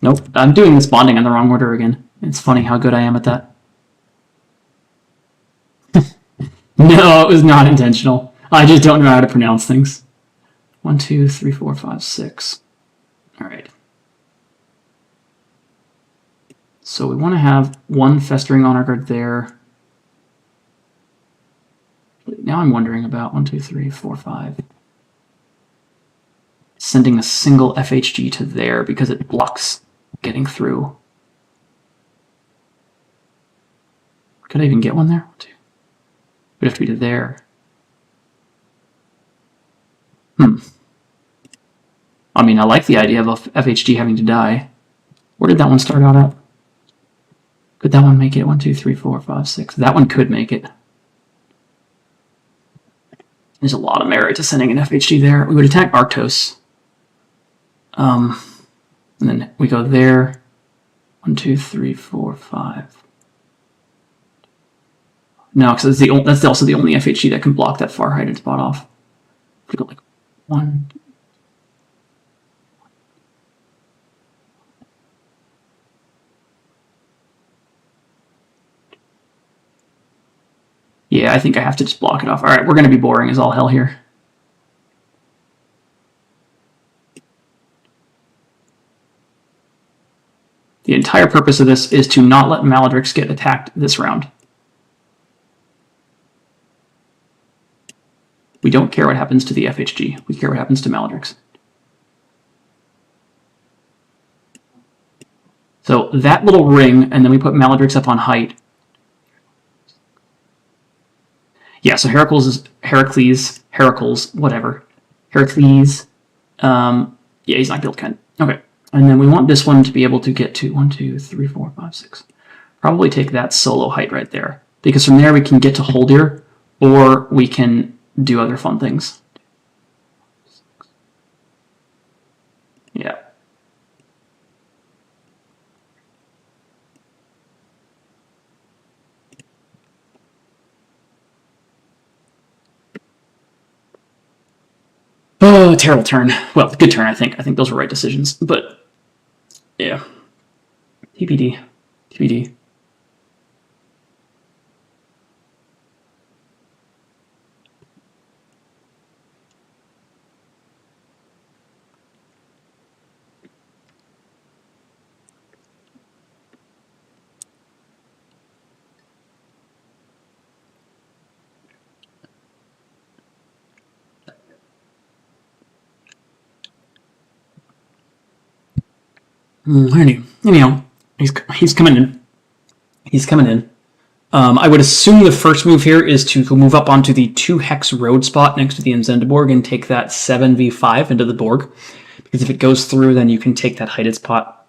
Nope, I'm doing this bonding in the wrong order again. It's funny how good I am at that. No, it was not intentional. I just don't know how to pronounce things. 1, 2, 3, 4, 5, 6. All right. So we want to have one festering honor guard there. Now I'm wondering about 1, 2, 3, 4, 5. Sending a single FHG to there because it blocks getting through. Could I even get one there? 1, 2. Would have to be to there. I mean, I like the idea of a FHG having to die. Where did that one start out at? Could that one make it? 1, 2, 3, 4, 5, 6. That one could make it. There's a lot of merit to sending an FHG there. We would attack Arctos. And then we go there. 1, 2, 3, 4, 5. No, because that's also the only FHG that can block that far heighted spot off. We go like 1. Yeah, I think I have to just block it off. All right, we're going to be boring as all hell here. The entire purpose of this is to not let Maladrix get attacked this round. We don't care what happens to the FHG. We care what happens to Maladrix. So that little ring, and then we put Maladrix up on height. Yeah, so Heracles, whatever. Heracles. Yeah, he's not built kind. Okay. And then we want this one to be able to get to 1, 2, 3, 4, 5, 6. Probably take that solo height right there. Because from there we can get to Holdir, or we can do other fun things. Yeah. Oh, terrible turn. Well, good turn, I think. I think those were right decisions. But, yeah. TBD. TBD. Anyhow, he's coming in. He's coming in. I would assume the first move here is to move up onto the 2-hex road spot next to the Inzendiborg and take that 7v5 into the Borg. Because if it goes through, then you can take that heighted spot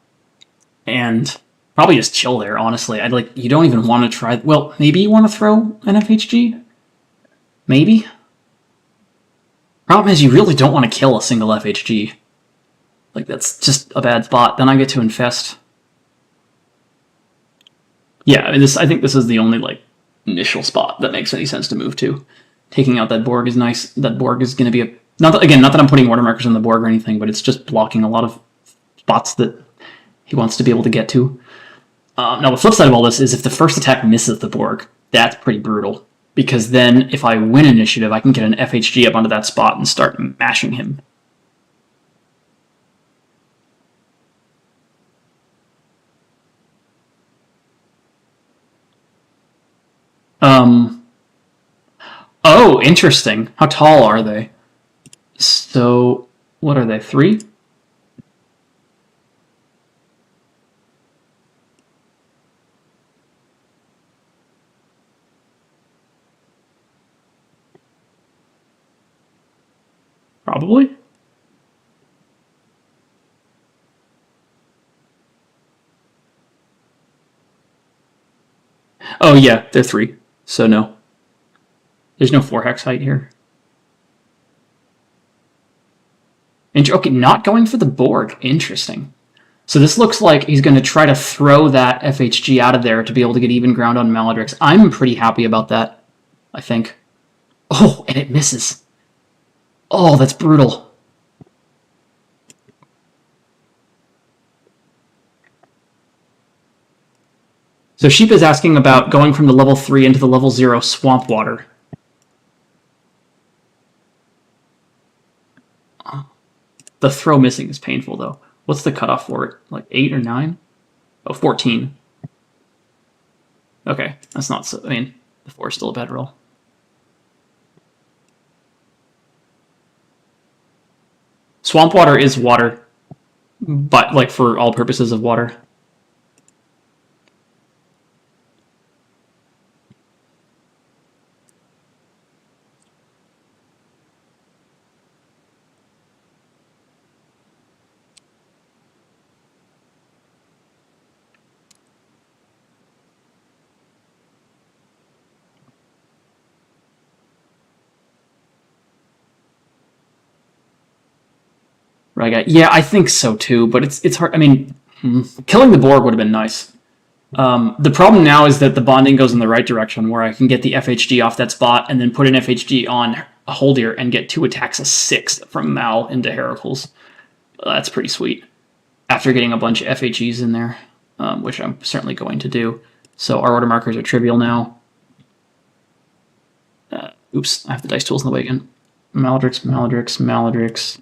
and probably just chill there, honestly. You don't even want to try... Well, maybe you want to throw an FHG? Maybe? Problem is, you really don't want to kill a single FHG. That's just a bad spot. Then I get to infest. Yeah, I think this is the only, initial spot that makes any sense to move to. Taking out that Borg is nice. That Borg is going to be a... Not that I'm putting water markers on the Borg or anything, but it's just blocking a lot of spots that he wants to be able to get to. Now, the flip side of all this is if the first attack misses the Borg, that's pretty brutal. Because then, if I win initiative, I can get an FHG up onto that spot and start mashing him. Oh, interesting. How tall are they? So, what are they, 3? Probably. Oh yeah, they're 3. So no. There's no 4 hex height here. Okay, not going for the Borg. Interesting. So this looks like he's going to try to throw that FHG out of there to be able to get even ground on Maladrix. I'm pretty happy about that, I think. Oh, and it misses. Oh, that's brutal. So Sheep is asking about going from the level 3 into the level 0 swamp water. The throw missing is painful, though. What's the cutoff for it? Like 8 or 9? Oh, 14. Okay, that's not so... I mean, the 4 is still a bad roll. Swamp water is water, but, like, for all purposes of water. Right, yeah, I think so too, but it's hard. I mean, killing the Borg would have been nice. The problem now is that the bonding goes in the right direction, where I can get the FHG off that spot and then put an FHG on a Holdier and get 2 attacks a 6 from Mal into Heracles. That's pretty sweet. After getting a bunch of FHEs in there, which I'm certainly going to do. So our order markers are trivial now. Oops, I have the dice tools in the way again. Maladrix, Maladrix, Maladrix.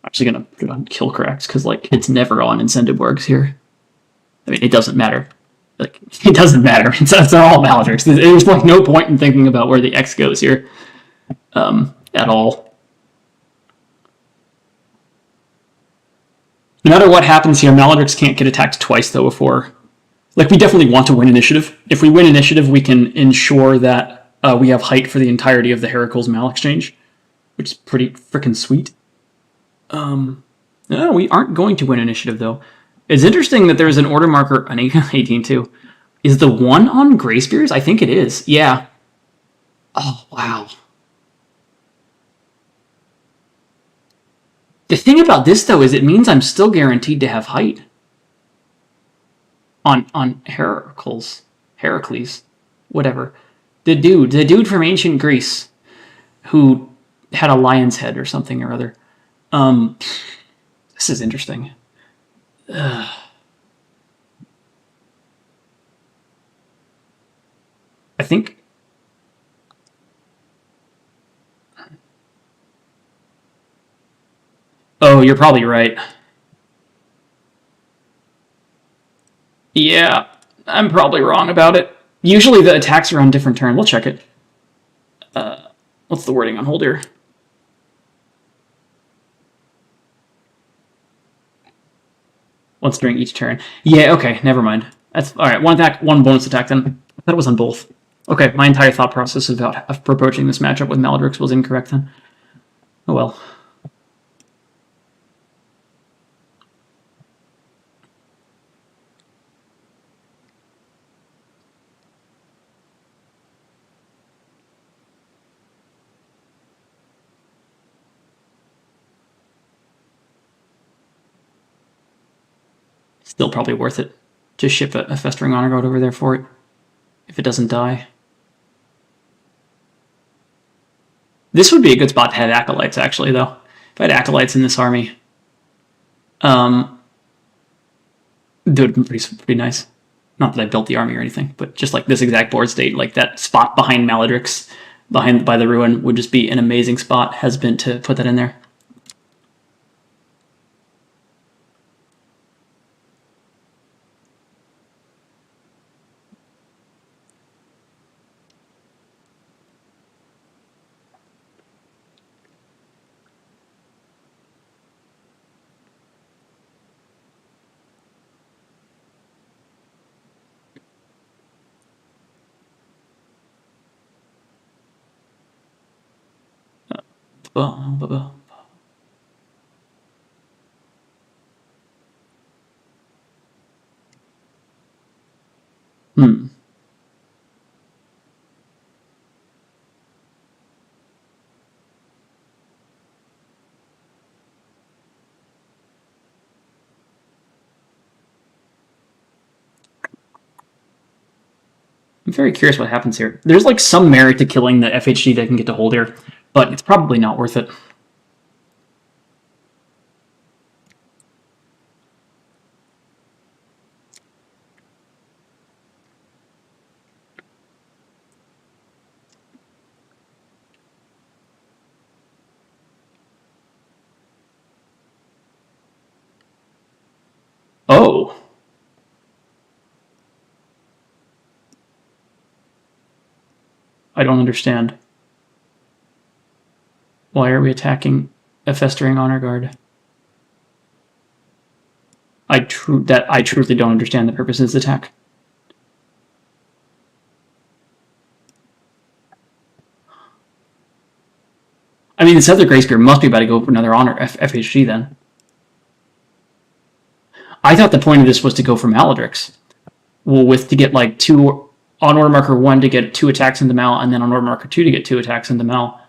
Actually gonna put it on kill corrects because like it's never on Incendiborgs here. I mean, it doesn't matter. Like it doesn't matter. They're all Maladrix. There's like no point in thinking about where the X goes here, at all. No matter what happens here, Maladrix can't get attacked twice though before. Like we definitely want to win initiative. If we win initiative, we can ensure that we have height for the entirety of the Heracles Mal exchange, which is pretty freaking sweet. No, we aren't going to win initiative, though. It's interesting that there's an order marker on 18 too. Is the 1 on Grey Spears? I think it is. Yeah. Oh, wow. The thing about this, though, is it means I'm still guaranteed to have height. On Heracles. Heracles. Whatever. The dude from ancient Greece who had a lion's head or something or other. This is interesting. I think... Oh, you're probably right. Yeah, I'm probably wrong about it. Usually the attacks are on different turn. We'll check it. What's the wording on hold here? Once during each turn. Yeah, okay, never mind. That's all right. One attack, one bonus attack then. I thought it was on both. Okay, my entire thought process about approaching this matchup with Maladrix was incorrect then. Oh well. Still probably worth it to ship a Festering Honor Guard over there for it, if it doesn't die. This would be a good spot to have Acolytes, actually, though. If I had Acolytes in this army, that would have been pretty nice. Not that I built the army or anything, but just like this exact board state, like that spot behind Maladrix, by the ruin, would just be an amazing spot, has been to put that in there. Hmm. I'm very curious what happens here. There's like some merit to killing the FHG that can get to hold here, but it's probably not worth it. Oh. I don't understand. Why are we attacking a festering honor guard? I truly don't understand the purpose of this attack. I mean, this other Grey Spear must be about to go for another honor FHG then. I thought the point of this was to go for Maledrix. Well, to get like two on order marker 1 to get 2 attacks into Mal, and then on order marker 2 to get 2 attacks into Mal.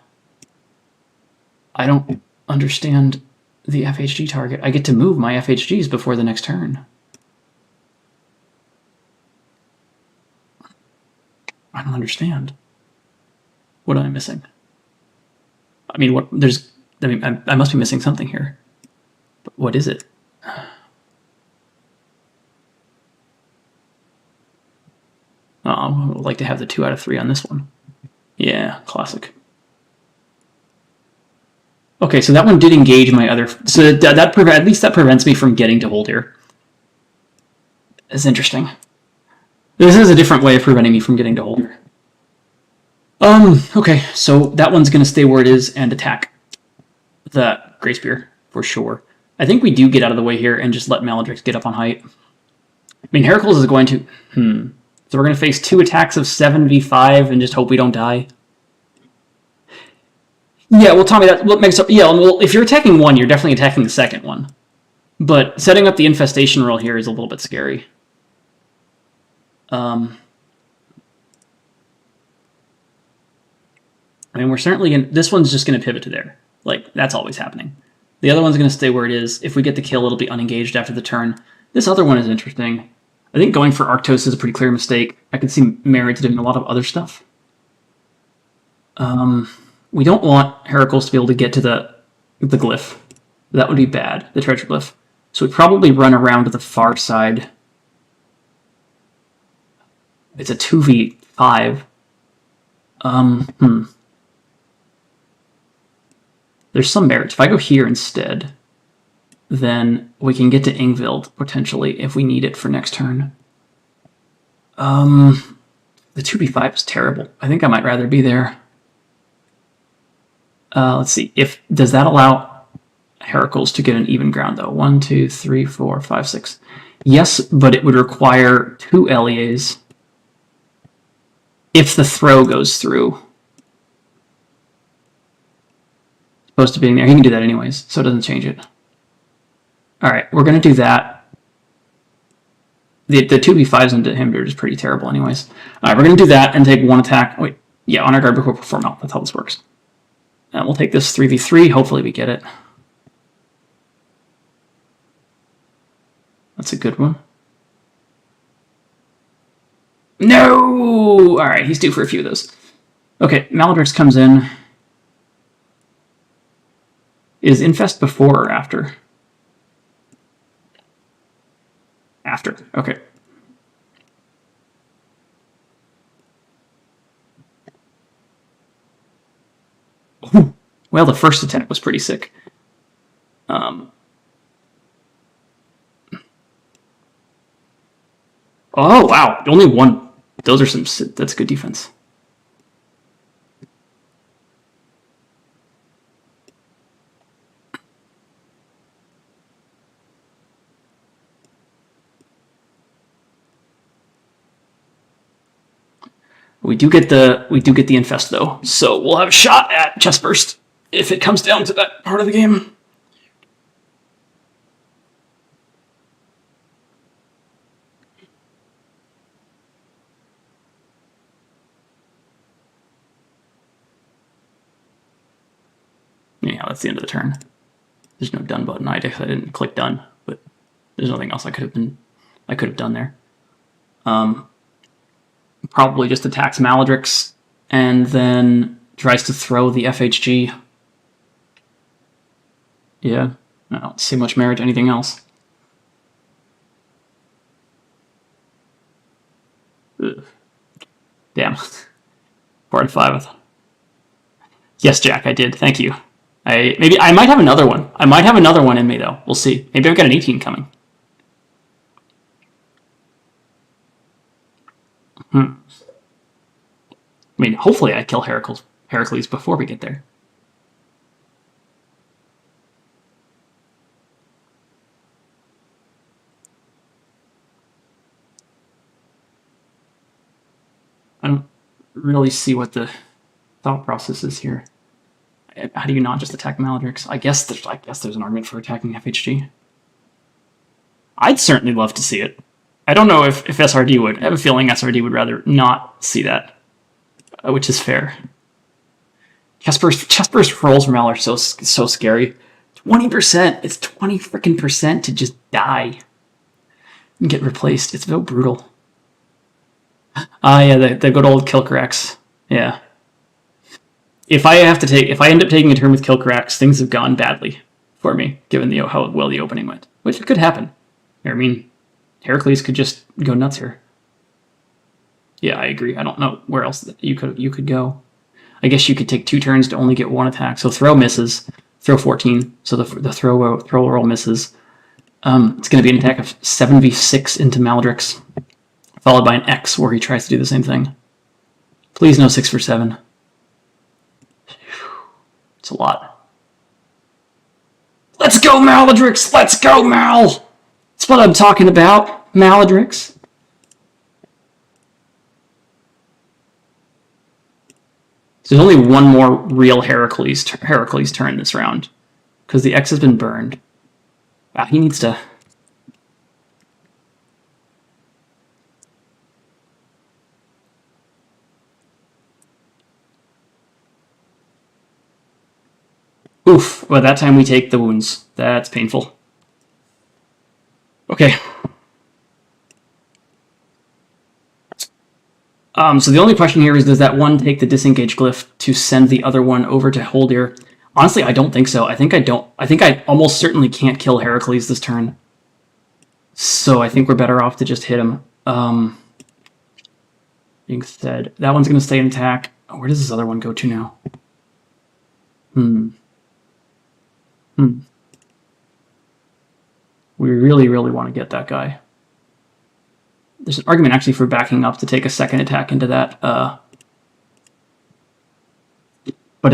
I don't understand the FHG target. I get to move my FHGs before the next turn. I don't understand. What am I missing? I mean, I must be missing something here. But what is it? Oh, I would like to have the 2 out of 3 on this one. Yeah, classic. Okay, so that one did engage my other... So at least that prevents me from getting to hold here. That's interesting. This is a different way of preventing me from getting to hold here. Okay, so that one's going to stay where it is and attack the Grey Spear, for sure. I think we do get out of the way here and just let Maledrix get up on height. I mean, Heracles is going to... So we're going to face 2 attacks of 7v5 and just hope we don't die. Yeah, well, Tommy, that's what makes up... Yeah, well, if you're attacking one, you're definitely attacking the second one. But setting up the infestation roll here is a little bit scary. I mean, we're certainly going to... This one's just going to pivot to there. Like, that's always happening. The other one's going to stay where it is. If we get the kill, it'll be unengaged after the turn. This other one is interesting. I think going for Arctos is a pretty clear mistake. I could see merit to doing a lot of other stuff. We don't want Heracles to be able to get to the glyph. That would be bad, the treasure glyph. So we probably run around to the far side. It's a 2v5. There's some merit. If I go here instead, then we can get to Ingvild, potentially, if we need it for next turn. The 2v5 is terrible. I think I might rather be there. Let's see. Does that allow Heracles to get an even ground, though? 1, 2, 3, 4, 5, 6. Yes, but it would require 2 LEAs if the throw goes through. Supposed to be in there. He can do that anyways, so it doesn't change it. Alright, we're going to do that. The 2v5s into him are just pretty terrible anyways. Alright, we're going to do that and take 1 attack. Wait, yeah, honor guard before perform out. That's how this works. And we'll take this 3v3. Hopefully we get it. That's a good one. No! Alright, he's due for a few of those. Okay, Maledrix comes in. Is Infest before or after? After, okay. Ooh. Well, the first attack was pretty sick. Oh, wow. Only one. Those are some... That's good defense. We do get the infest though, so we'll have a shot at chest burst. if it comes down to that part of the game. Yeah, that's the end of the turn. There's no done button. I didn't click done, but there's nothing else I could have done there. Probably just attacks Maledrix and then tries to throw the FHG. Yeah, I don't see much merit to anything else. Ugh. Damn. 4 and 5. Yes, Jack, I did. Thank you. I might have another one. I might have another one in me, though. We'll see. Maybe I've got an 18 coming. I mean, hopefully I kill Heracles before we get there. I don't really see what the thought process is here. How do you not just attack Maledrix? I guess there's an argument for attacking FHG. I'd certainly love to see it. I don't know if SRD would. I have a feeling SRD would rather not see that, which is fair. Chest burst rolls from Mal are so scary. 20%. It's 20 freaking percent to just die and get replaced. It's so brutal. Yeah, the good old Kilcarax. Yeah. If I end up taking a turn with Kilcarax, things have gone badly for me, given how well the opening went, which could happen. I mean, Heracles could just go nuts here. Yeah, I agree. I don't know where else you could go. I guess you could take 2 turns to only get 1 attack. So throw misses, throw 14. So the throw roll misses. It's going to be an attack of 7v6 into Maledrix, followed by an X where he tries to do the same thing. Please no 6 for 7. It's a lot. Let's go, Maledrix! Let's go, Mal! That's what I'm talking about, Maledrix. There's only one more real Heracles turn this round, because the X has been burned. Wow, he needs to... Oof, well, that time we take the wounds. That's painful. Okay. So the only question here is, does that one take the disengage glyph to send the other one over to Holdir? Honestly, I don't think so. I think I almost certainly can't kill Heracles this turn. So I think we're better off to just hit him. Being said, that one's going to stay in attack. Oh, where does this other one go to now? We really, really want to get that guy. There's an argument actually for backing up to take a second attack into that. But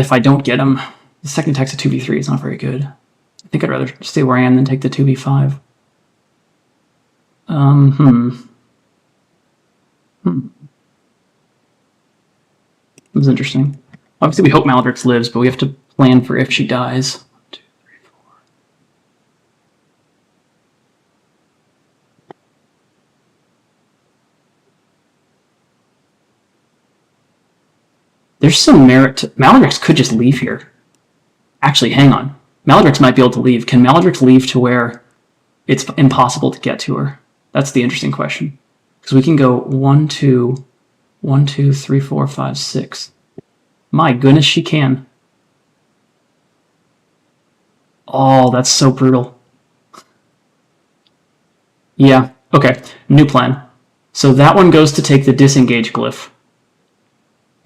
if I don't get him, the second attack's a 2v3. It's not very good. I think I'd rather stay where I am than take the 2v5. This is interesting. Obviously, we hope Maledrix lives, but we have to plan for if she dies. 1, 2, 3, 4. There's some merit to... Maledrix could just leave here. Actually, hang on. Maledrix might be able to leave. Can Maledrix leave to where it's impossible to get to her? That's the interesting question. Because we can go 1, 2, 1, 2, 3, 4, 5, 6. My goodness, she can. Oh, that's so brutal. Yeah, okay. New plan. So that one goes to take the disengage glyph.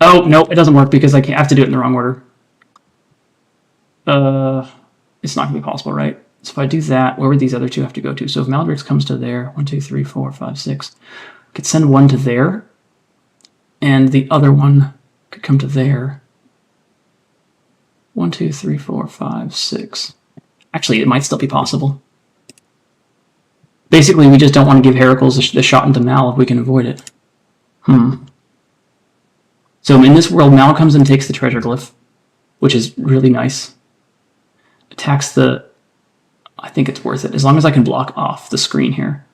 Oh, no, it doesn't work because I have to do it in the wrong order. It's not going to be possible, right? So if I do that, where would these other two have to go to? So if Maledrix comes to there, 1, 2, 3, 4, 5, 6, I could send one to there, and the other one could come to there. 1, 2, 3, 4, 5, 6. Actually, it might still be possible. Basically, we just don't want to give Heracles the shot into Mal if we can avoid it. So in this world, Mal comes and takes the treasure glyph. which is really nice. Attacks the... I think it's worth it, as long as I can block off the screen here.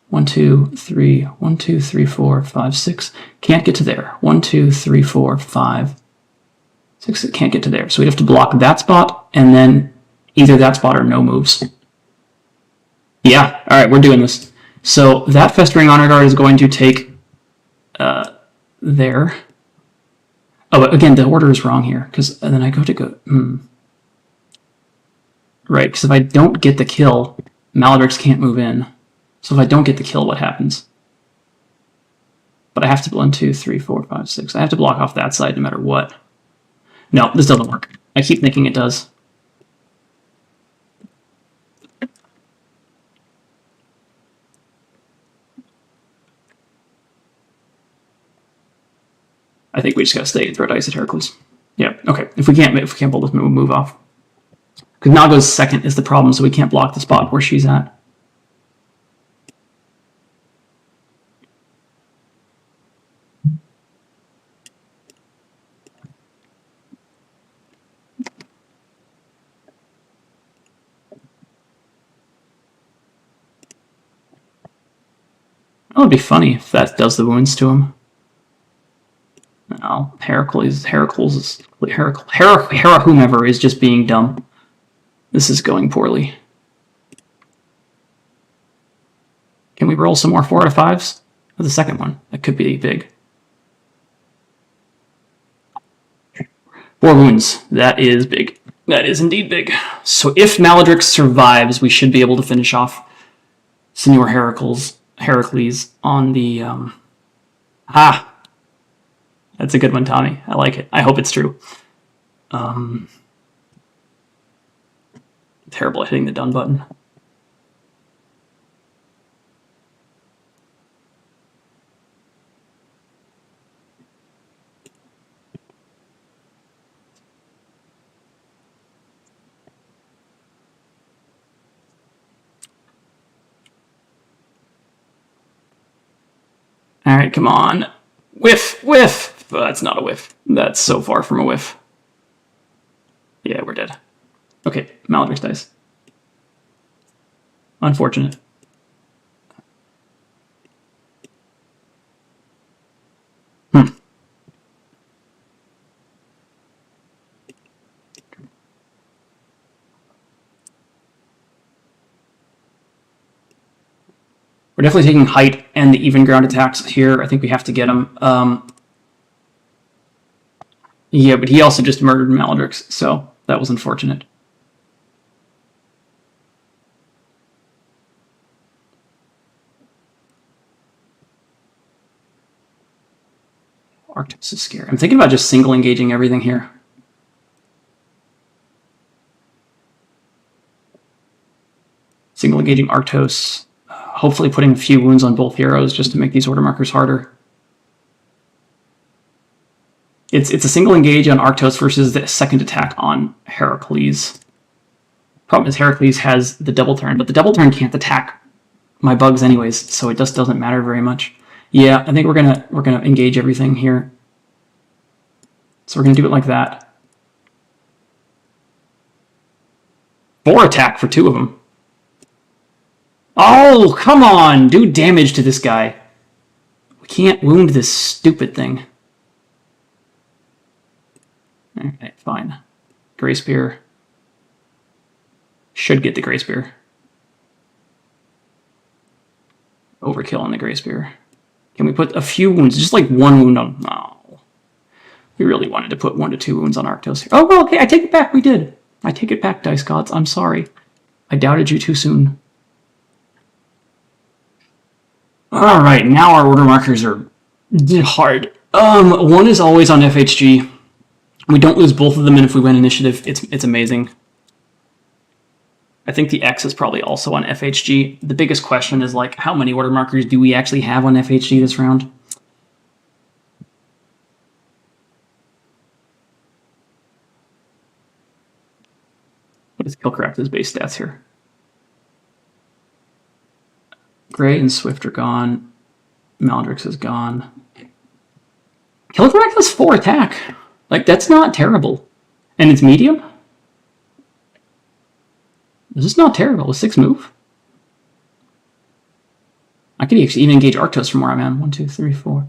1, 2, 3, 1, 2, 3, 4, 5, 6. Can't get to there. 1, 2, 3, 4, 5, 6. It can't get to there. So we'd have to block that spot, and then either that spot or no moves. Yeah, all right, we're doing this. So that Festering Honor Guard is going to take there. Oh, again, the order is wrong here, because then I go to go... Right, because if I don't get the kill, Maledrix can't move in. So if I don't get the kill, what happens? But I have to 1, 2, 3, 4, 5, 6. I have to block off that side no matter what. No, this doesn't work. I keep thinking it does. I think we just gotta stay and throw dice at Heracles. Yeah, okay. If we can't pull this move off. Because Naga's second is the problem, so we can't block the spot where she's at. That would be funny if that does the wounds to him. No, whomever is just being dumb. This is going poorly. Can we roll some more 4 out of 5s? Or the second one? That could be big. 4 wounds. That is big. That is indeed big. So if Maledrix survives, we should be able to finish off Senor Heracles on the... That's a good one, Tommy. I like it. I hope it's true. Terrible at hitting the done button. All right, come on. Whiff, whiff. Oh, that's not a whiff. That's so far from a whiff. Yeah, we're dead. Okay, Maledrix dice. Unfortunate. We're definitely taking height and the even ground attacks here. I think we have to get him. Yeah, but he also just murdered Maledrix, so that was unfortunate. Arctos is scary. I'm thinking about just single engaging everything here. Single engaging Arctos. Hopefully putting a few wounds on both heroes just to make these order markers harder. It's a single engage on Arctos versus the second attack on Heracles. Problem is Heracles has the double turn, but the double turn can't attack my bugs anyways, so it just doesn't matter very much. Yeah, I think we're gonna engage everything here. So we're gonna do it like that. 4 attack for 2 of them. Oh, come on! Do damage to this guy. We can't wound this stupid thing. Alright, fine. Grey Spear. Should get the Grey Spear. Overkill on the Grey Spear. Can we put a few wounds? Just like 1 wound on... No. We really wanted to put 1 to 2 wounds on Arctos here. Oh, well, okay, I take it back. We did. I take it back, Dice Gods. I'm sorry. I doubted you too soon. Alright, now our order markers are hard. 1 is always on FHG. We don't lose both of them, and if we win initiative, it's amazing. I think the X is probably also on FHG. The biggest question is, like, how many order markers do we actually have on FHG this round? What is Killcraft's base stats here? Gray and Swift are gone. Maledrix is gone. Killcraft has 4 attack. Like, that's not terrible. And it's medium? This is not terrible. With 6 move. I could even engage Arctos from where I'm at. 1, 2, 3, 4.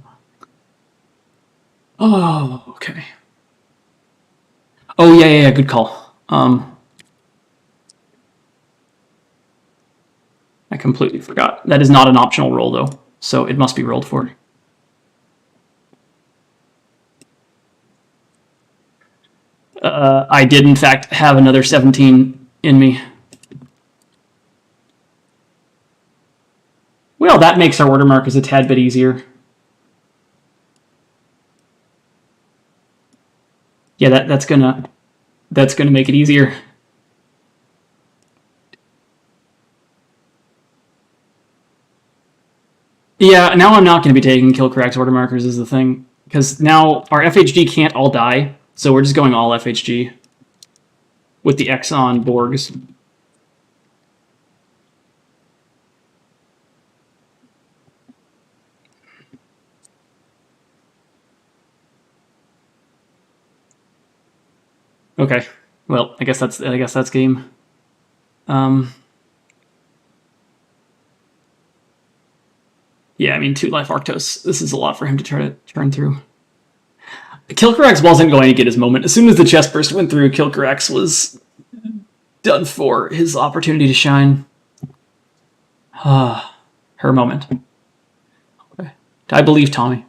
Oh, okay. Oh, yeah, good call. I completely forgot. That is not an optional roll, though, so it must be rolled for. I did, in fact, have another 17 in me. Well, that makes our order markers a tad bit easier. Yeah, that's gonna make it easier. Yeah, now I'm not going to be taking kill corrects order markers is the thing, because now our FHG can't all die, so we're just going all FHG with the X on Borgs. Okay, well, I guess that's game. Yeah, I mean, 2 life Arctos. This is a lot for him to try to turn through. Kilcorax wasn't going to get his moment. As soon as the chest burst went through, Kilcorax was done for. His opportunity to shine. Her moment. Okay. I believe Tommy.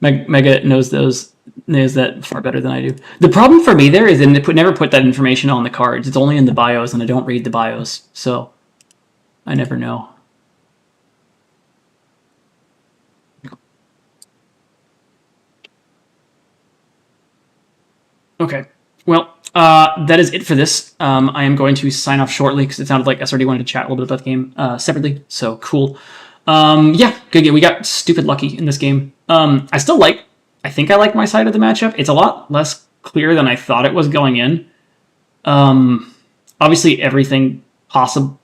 Mega knows that far better than I do. The problem for me there is that they never put that information on the cards. It's only in the bios, and I don't read the bios, so I never know. Okay, well, that is it for this. I am going to sign off shortly because it sounded like SRD wanted to chat a little bit about the game separately, so cool. Yeah, good game. We got stupid lucky in this game. I think I like my side of the matchup. It's a lot less clear than I thought it was going in. Obviously, everything possible,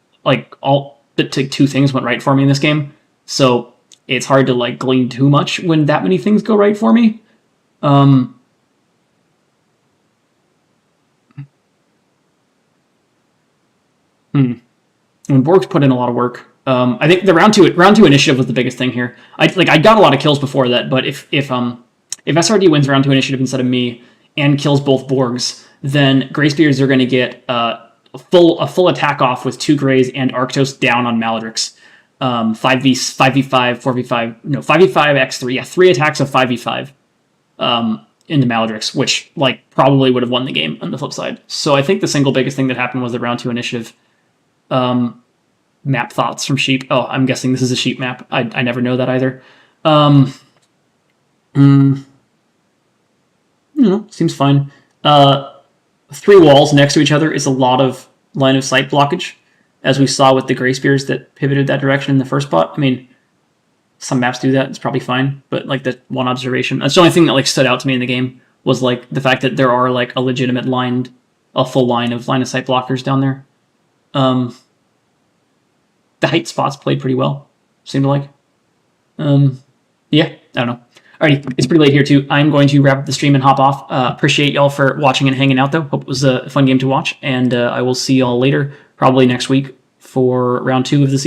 all but 2 things went right for me in this game, so it's hard to glean too much when that many things go right for me. When Borg's put in a lot of work. I think the round two initiative was the biggest thing here. I got a lot of kills before that, but if SRD wins round 2 initiative instead of me and kills both Borgs, then Greybeards are going to get a full attack off with 2 Greys and Arctos down on Maledrix. 5v5, 4v5, no, 5v5 x3, yeah, 3 attacks of 5v5 into Maledrix, which probably would have won the game on the flip side. So I think the single biggest thing that happened was the round 2 initiative. Map thoughts from Sheep. Oh, I'm guessing this is a Sheep map. I never know that either. Seems fine. 3 walls next to each other is a lot of line of sight blockage, as we saw with the Gray Spears that pivoted that direction in the first spot. I mean, some maps do that. It's probably fine, but the one observation. That's the only thing that stood out to me in the game was the fact that there are a legitimate a full line of sight blockers down there. The height spots played pretty well, seemed to like. Yeah, I don't know. Alrighty, it's pretty late here too. I'm going to wrap up the stream and hop off. Appreciate y'all for watching and hanging out though. Hope it was a fun game to watch, and I will see y'all later, probably next week for round 2 of the season.